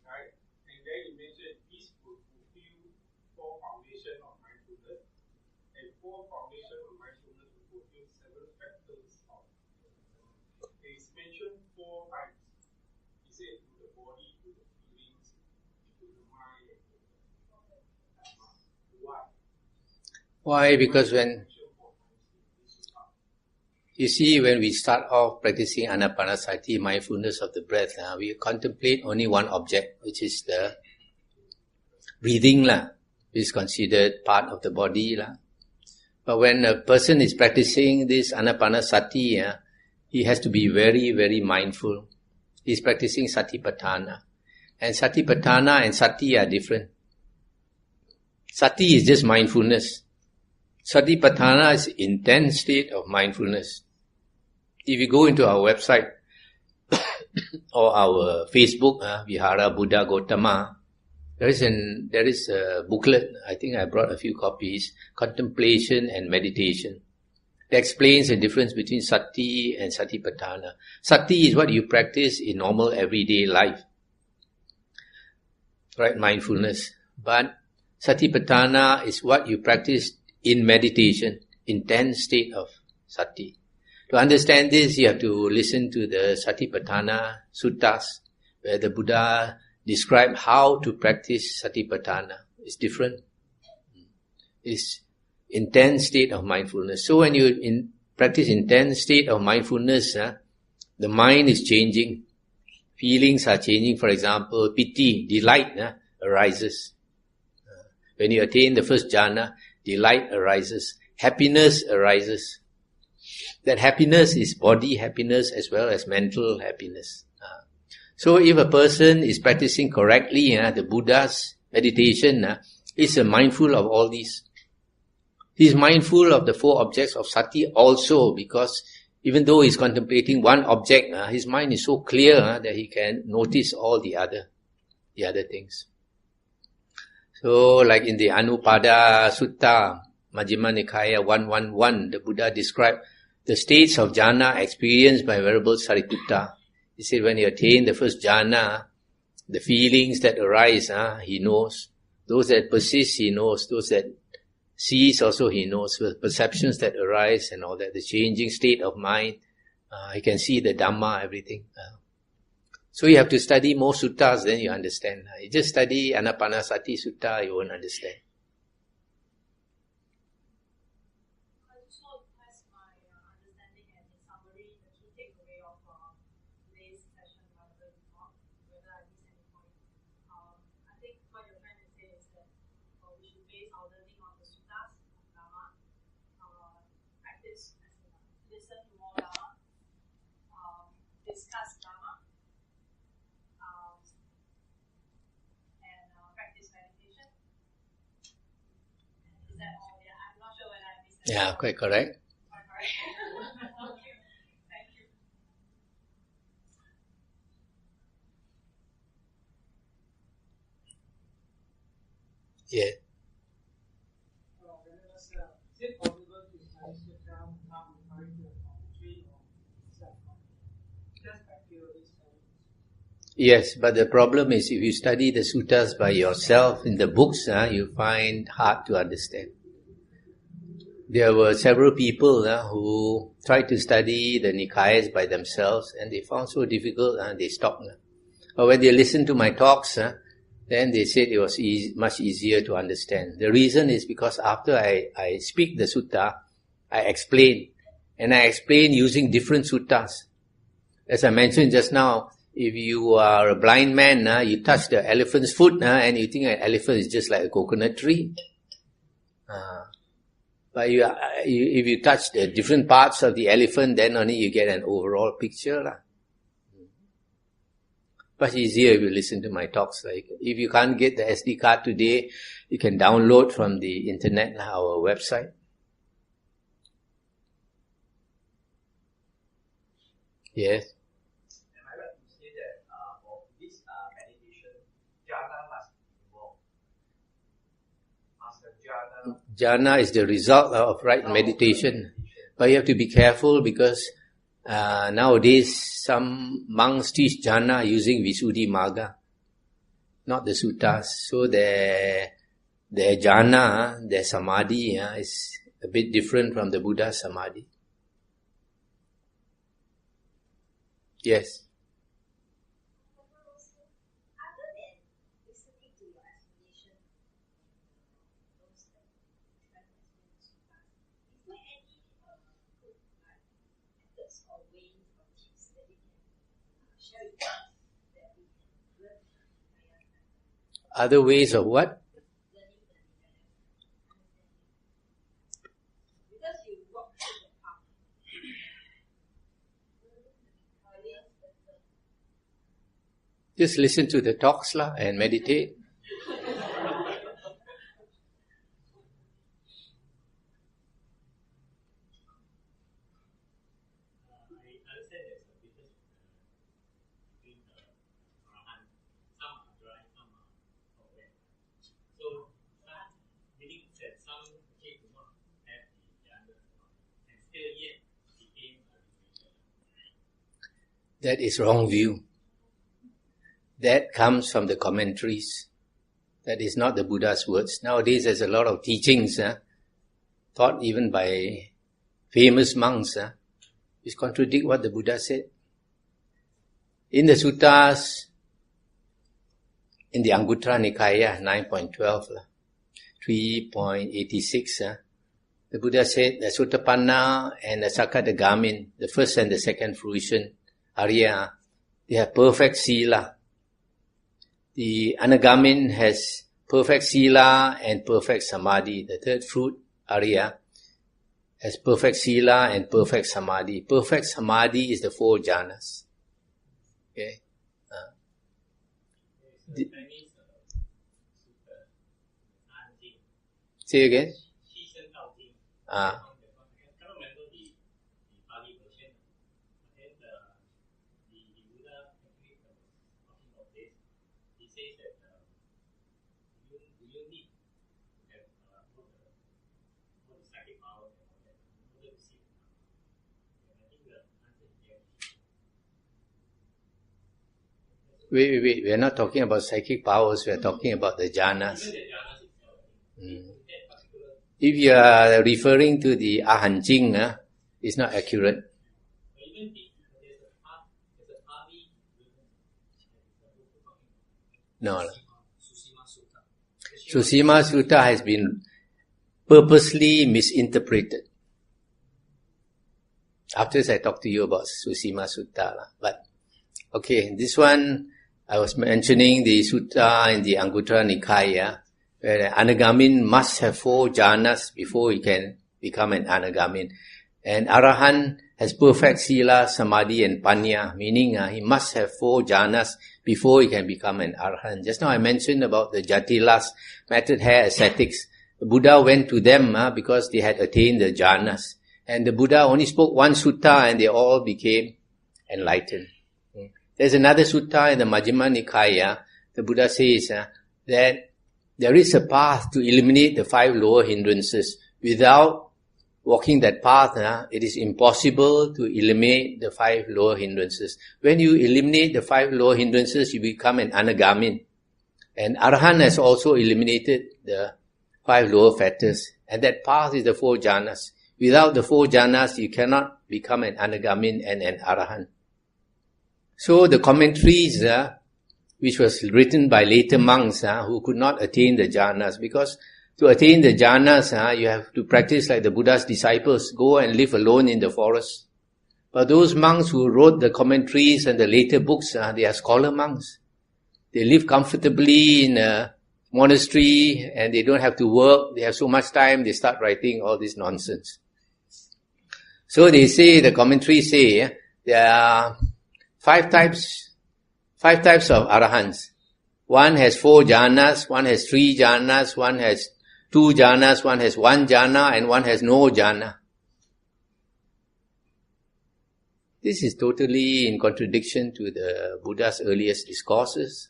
Right? And then you mentioned this will fulfill 4 foundation of mindfulness, and 4 foundation of mindfulness will fulfill 7 factors of. It's mentioned 4 times. He said to the body, to the feelings, to the mind, and to the why. Why? Because when you see, when we start off practicing anapanasati, mindfulness of the breath, we contemplate only one object, which is the breathing, which is considered part of the body. But when a person is practicing this anapanasati, he has to be very, very mindful. He's practicing satipatthana. And satipatthana and sati are different. Sati is just mindfulness. Satipatthana is intense state of mindfulness. If you go into our website or our Facebook, Vihara Buddha Gautama, there is a booklet, I think I brought a few copies, Contemplation and Meditation. That explains the difference between sati and satipatthana. Sati is what you practice in normal everyday life, right? Mindfulness. But satipatthana is what you practice in meditation, intense state of sati. To understand this, you have to listen to the Satipatthana Suttas, where the Buddha described how to practice Satipatthana. It's different. It's intense state of mindfulness. So when you practice intense state of mindfulness, the mind is changing. Feelings are changing. For example, piti, delight, arises. When you attain the first jhana, delight arises. Happiness arises. That happiness is body happiness as well as mental happiness. So if a person is practicing correctly, the Buddha's meditation is mindful of all these. He is mindful of the four objects of sati also, because even though he is contemplating one object, his mind is so clear that he can notice all the other things. So like in the Anupada Sutta, Majjhima Nikaya 111, the Buddha described the states of jhana experienced by Venerable Sariputta. He said when he attained the first jhana, the feelings that arise, he knows. Those that persist, he knows. Those that cease also he knows. The perceptions that arise and all that, the changing state of mind, he can see the Dhamma, everything. So you have to study more suttas, then you understand. You just study Anapanasati Sutta, you won't understand. Yeah, quite correct. Yeah. Is it possible to study Sutta without referring to the commentary or self-commentary? Just by purely studying. Yes, but the problem is if you study the suttas by yourself in the books, you find hard to understand. There were several people who tried to study the Nikayas by themselves and they found so difficult they stopped. But when they listened to my talks, then they said it was much easier to understand. The reason is because after I speak the sutta, I explain. And I explain using different suttas. As I mentioned just now, if you are a blind man, you touch the elephant's foot and you think an elephant is just like a coconut tree. But if you touch the different parts of the elephant, then only you get an overall picture. Much easier if you listen to my talks. Like if you can't get the SD card today, you can download from the internet, our website. Yes. Am I right to say that for this meditation, jhana must involve? Jhana is the result of right meditation. But you have to be careful because nowadays some monks teach jhana using Visuddhi Magga, not the suttas. So their jhana, their samadhi is a bit different from the Buddha's samadhi. Yes. Other ways of what? Just listen to the talks and meditate. That is wrong view. That comes from the commentaries. That is not the Buddha's words. Nowadays there's a lot of teachings taught even by famous monks which contradict what the Buddha said. In the suttas, in the Anguttara Nikaya 9.12, 3.86, the Buddha said the Sotapanna and the Sakadagamin, the first and the second fruition, Arya, they have perfect sila. The Anagamin has perfect sila and perfect samadhi. The third fruit, Arya, has perfect sila and perfect samadhi. Perfect samadhi is the 4 jhanas. Okay? Say again? Wait. We are not talking about psychic powers. We are talking about the jhanas. If you are referring to the Ahanjing, it's not accurate. No. Susima Sutta has been purposely misinterpreted. After this, I talk to you about Susima Sutta. But, okay, this one, I was mentioning the Sutta in the Anguttara Nikaya, where an Anagamin must have 4 jhanas before he can become an Anagamin. And Arahant has perfect sila, samadhi and panya, meaning he must have 4 jhanas before he can become an Arahant. Just now I mentioned about the Jatilas, matted hair ascetics. The Buddha went to them because they had attained the jhanas. And the Buddha only spoke 1 sutta and they all became enlightened. There's another sutta in the Majjhima Nikaya. The Buddha says that there is a path to eliminate the 5 lower hindrances. Without walking that path, it is impossible to eliminate the 5 lower hindrances. When you eliminate the 5 lower hindrances, you become an Anagamin. And Arahant has also eliminated the 5 lower fetters. And that path is the 4 jhanas. Without the 4 jhanas, you cannot become an Anagamin and an Arahant. So the commentaries, which was written by later monks who could not attain the jhanas, because to attain the jhanas, you have to practice like the Buddha's disciples, go and live alone in the forest. But those monks who wrote the commentaries and the later books, they are scholar monks. They live comfortably in a monastery and they don't have to work. They have so much time, they start writing all this nonsense. So they say, the commentaries say, there are 5 types of Arahants. One has 4 jhanas, one has 3 jhanas, one has 2 jhanas, one has 1 jhana, and one has no jhana. This is totally in contradiction to the Buddha's earliest discourses.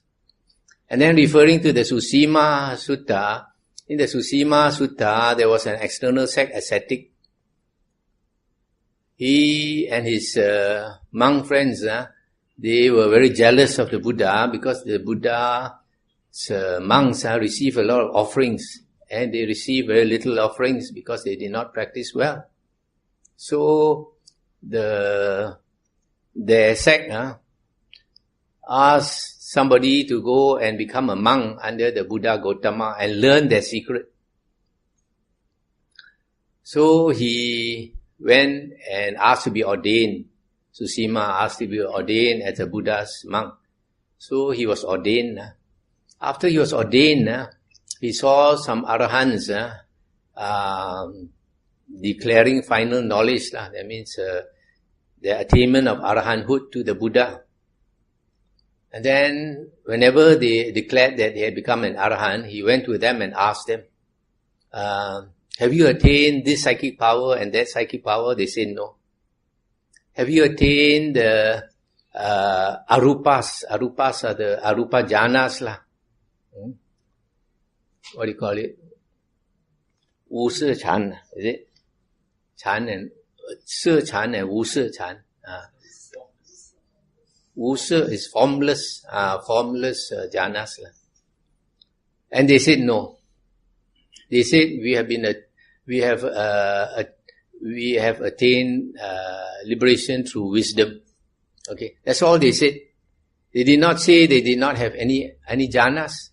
And then referring to the Susima Sutta, in the Susima Sutta, there was an external sect ascetic. He and his monk friends, they were very jealous of the Buddha because the Buddha's monks receive a lot of offerings and they receive very little offerings because they did not practice well. So their sect asked somebody to go and become a monk under the Buddha Gautama and learn their secret. So he went and asked to be ordained. Susima asked to be ordained as a Buddha's monk. So he was ordained. After he was ordained, he saw some Arahants declaring final knowledge. That means the attainment of Arahanthood to the Buddha. And then whenever they declared that they had become an Arahant, he went to them and asked them, have you attained this psychic power and that psychic power? They said no. Have you attained the arupas? Arupas are the arupa jhanas lah. What do you call it? Wusa chan, is it? Chan and Se chan and Wusa chan. Usa is formless jhanas. And they said no. They said we have attained liberation through wisdom. Okay, that's all they said. They did not say they did not have any jhanas.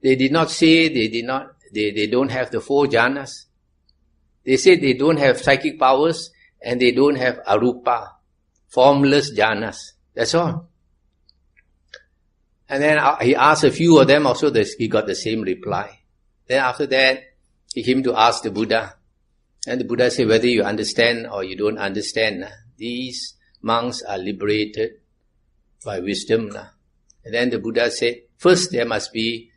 They did not say they don't have the 4 jhanas. They said they don't have psychic powers and they don't have arupa, formless jhanas. That's all. And then he asked a few of them also, he got the same reply. Then after that, he came to ask the Buddha. And the Buddha said, whether you understand or you don't understand, these monks are liberated by wisdom. And then the Buddha said, first there must be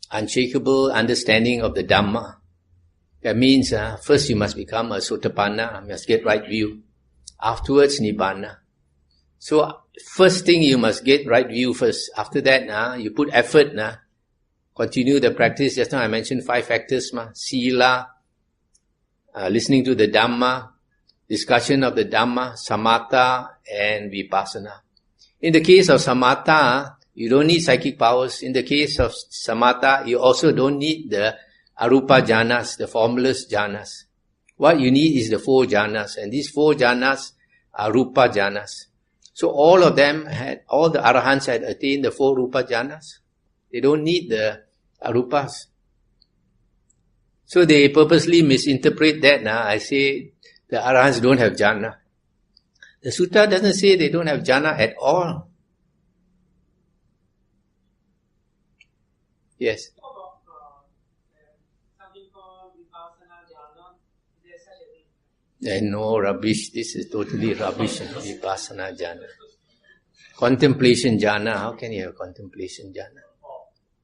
unshakable understanding of the Dhamma. That means first you must become a Sotapanna, must get right view. Afterwards, Nibbana. So first thing you must get right view first. After that, you put effort. Continue the practice. Just now I mentioned 5 factors. Sila, listening to the Dhamma, discussion of the Dhamma, Samatha and Vipassana. In the case of Samatha, you don't need psychic powers. In the case of Samatha, you also don't need the Arupa jhanas, the formless jhanas. What you need is the 4 jhanas. And these 4 jhanas are Rupa jhanas. So all the Arahants had attained the 4 Rupa jhanas. They don't need the Arupas. So they purposely misinterpret that. I say the Arahants don't have jhana. The sutta doesn't say they don't have jhana at all. Yes. How about something called Vipassana jhana? Is there such a thing? No, rubbish. This is totally rubbish. Vipassana jhana. Contemplation jhana. How can you have contemplation jhana?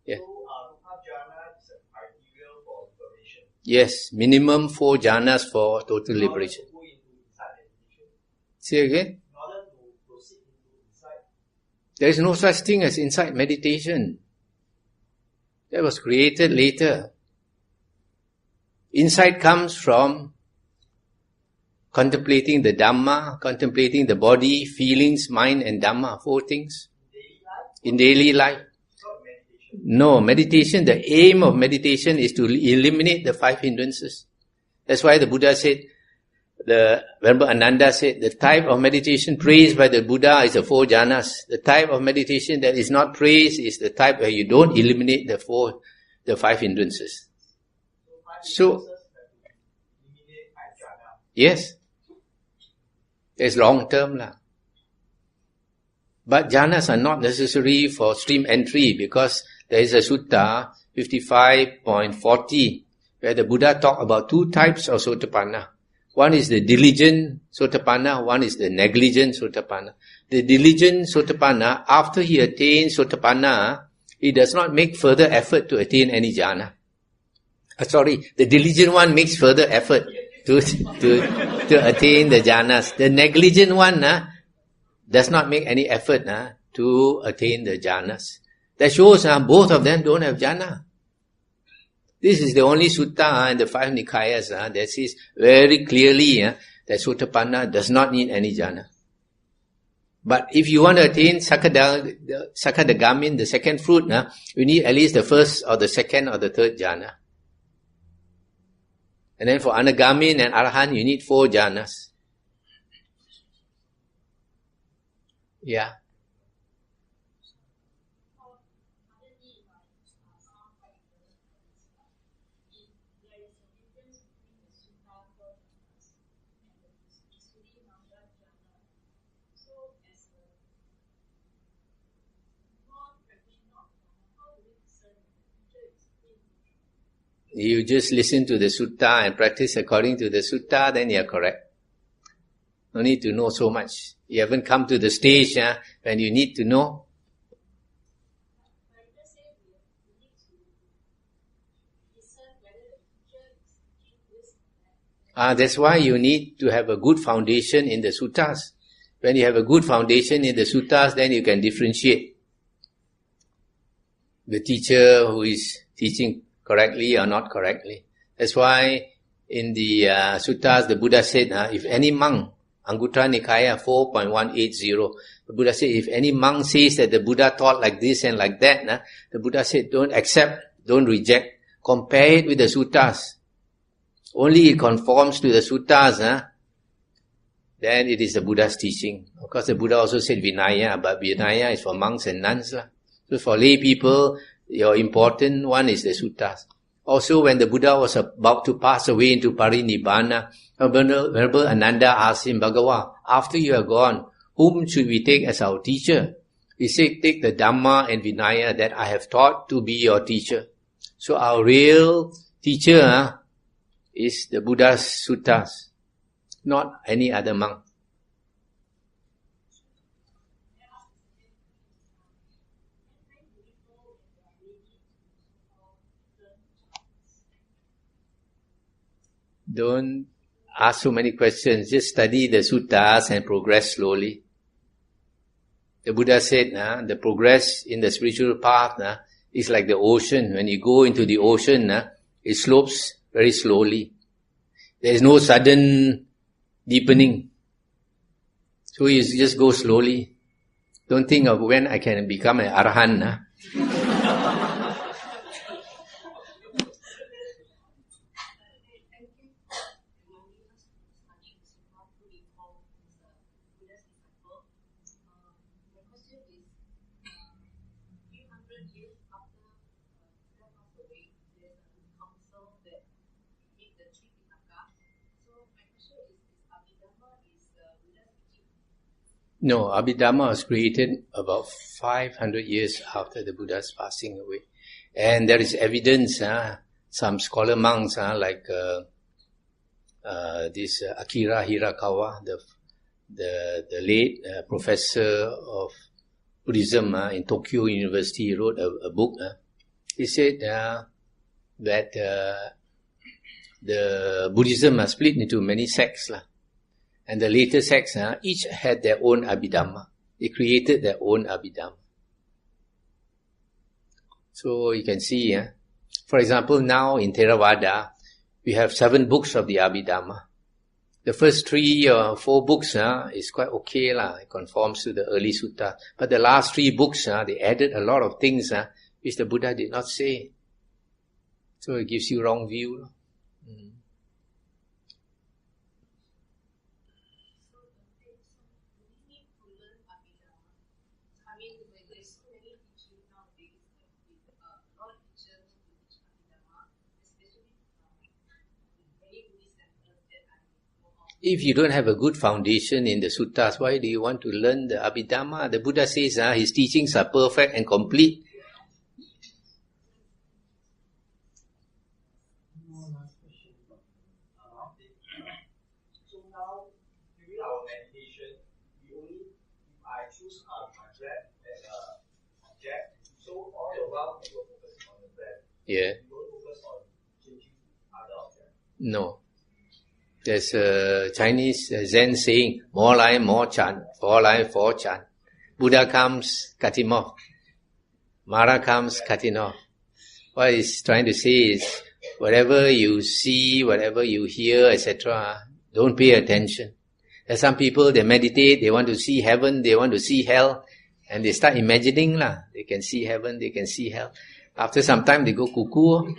Yeah. So, Rupa jhana is a criteria for liberation. Yes, minimum 4 jhanas for total liberation. Go into insight meditation. Say again. In order to proceed into insight. There is no such thing as insight meditation. That was created later. Insight comes from contemplating the Dhamma, contemplating the body, feelings, mind and Dhamma, 4 things. In daily life. No, meditation, the aim of meditation is to eliminate the 5 hindrances. That's why the Buddha said, remember Ananda said, the type of meditation praised by the Buddha is the 4 jhanas. The type of meditation that is not praised is the type where you don't eliminate the 5 hindrances. So, yes, it's long term lah. But jhanas are not necessary for stream entry because there is a sutta 55.40 where the Buddha talked about 2 types of Sotapanna. One is the diligent Sotapanna, one is the negligent Sotapanna. The diligent Sotapanna, after he attains Sotapanna, he does not make further effort to attain any jhana. The diligent one makes further effort to attain the jhanas. The negligent one does not make any effort to attain the jhanas. That shows both of them don't have jhana. This is the only sutta in the 5 Nikayas that says very clearly that Sotapanna does not need any jhana. But if you want to attain Sakadagamin, the second fruit, you need at least the first or the second or the third jhana. And then for Anagamin and Arahant, you need 4 jhanas. Yeah. You just listen to the sutta and practice according to the sutta, then you are correct. No need to know so much. You haven't come to the stage when you need to know. That's why you need to have a good foundation in the suttas. When you have a good foundation in the suttas, then you can differentiate the teacher who is teaching correctly or not correctly. That's why in the suttas the Buddha said, if any monk Anguttara Nikaya 4.180. The Buddha said, if any monk says that the Buddha taught like this and like that, the Buddha said, don't accept, don't reject. Compare it with the suttas. Only it conforms to the suttas, then it is the Buddha's teaching. Of course, the Buddha also said Vinaya, but Vinaya is for monks and nuns. So for lay people, your important one is the suttas. Also, when the Buddha was about to pass away into Parinibbana, Venerable Ananda asked him, Bhagavan, after you are gone, whom should we take as our teacher? He said, take the Dhamma and Vinaya that I have taught to be your teacher. So our real teacher is the Buddha's suttas, not any other monk. Don't ask so many questions. Just study the suttas and progress slowly. The Buddha said, the progress in the spiritual path is like the ocean. When you go into the ocean, it slopes very slowly. There is no sudden deepening. So you just go slowly. Don't think of when I can become an arahant. No, Abhidhamma was created about 500 years after the Buddha's passing away. And there is evidence, some scholar monks, like this Akira Hirakawa, the late professor of Buddhism in Tokyo University, he wrote a book. He said that the Buddhism is split into many sects. And the later sects, each had their own Abhidhamma. They created their own Abhidhamma. So you can see, for example, now in Theravada, we have 7 books of the Abhidhamma. The first 3 or 4 books is quite okay, it conforms to the early sutta. But the last 3 books, they added a lot of things which the Buddha did not say. So it gives you wrong view. If you don't have a good foundation in the suttas, why do you want to learn the Abhidhamma? The Buddha says his teachings are perfect and complete. So now, during our meditation, if I choose my breath as an object, so all the while we will focus on the breath. Yeah. We don't focus on changing other objects. No. There's a Chinese Zen saying, more line, more chan, 4 line, 4 chan. Buddha comes, cut him off. Mara comes, cut him off. What he's trying to say is, whatever you see, whatever you hear, etc., don't pay attention. There's some people, they meditate, they want to see heaven, they want to see hell, and they start imagining, they can see heaven, they can see hell. After some time, they go cuckoo.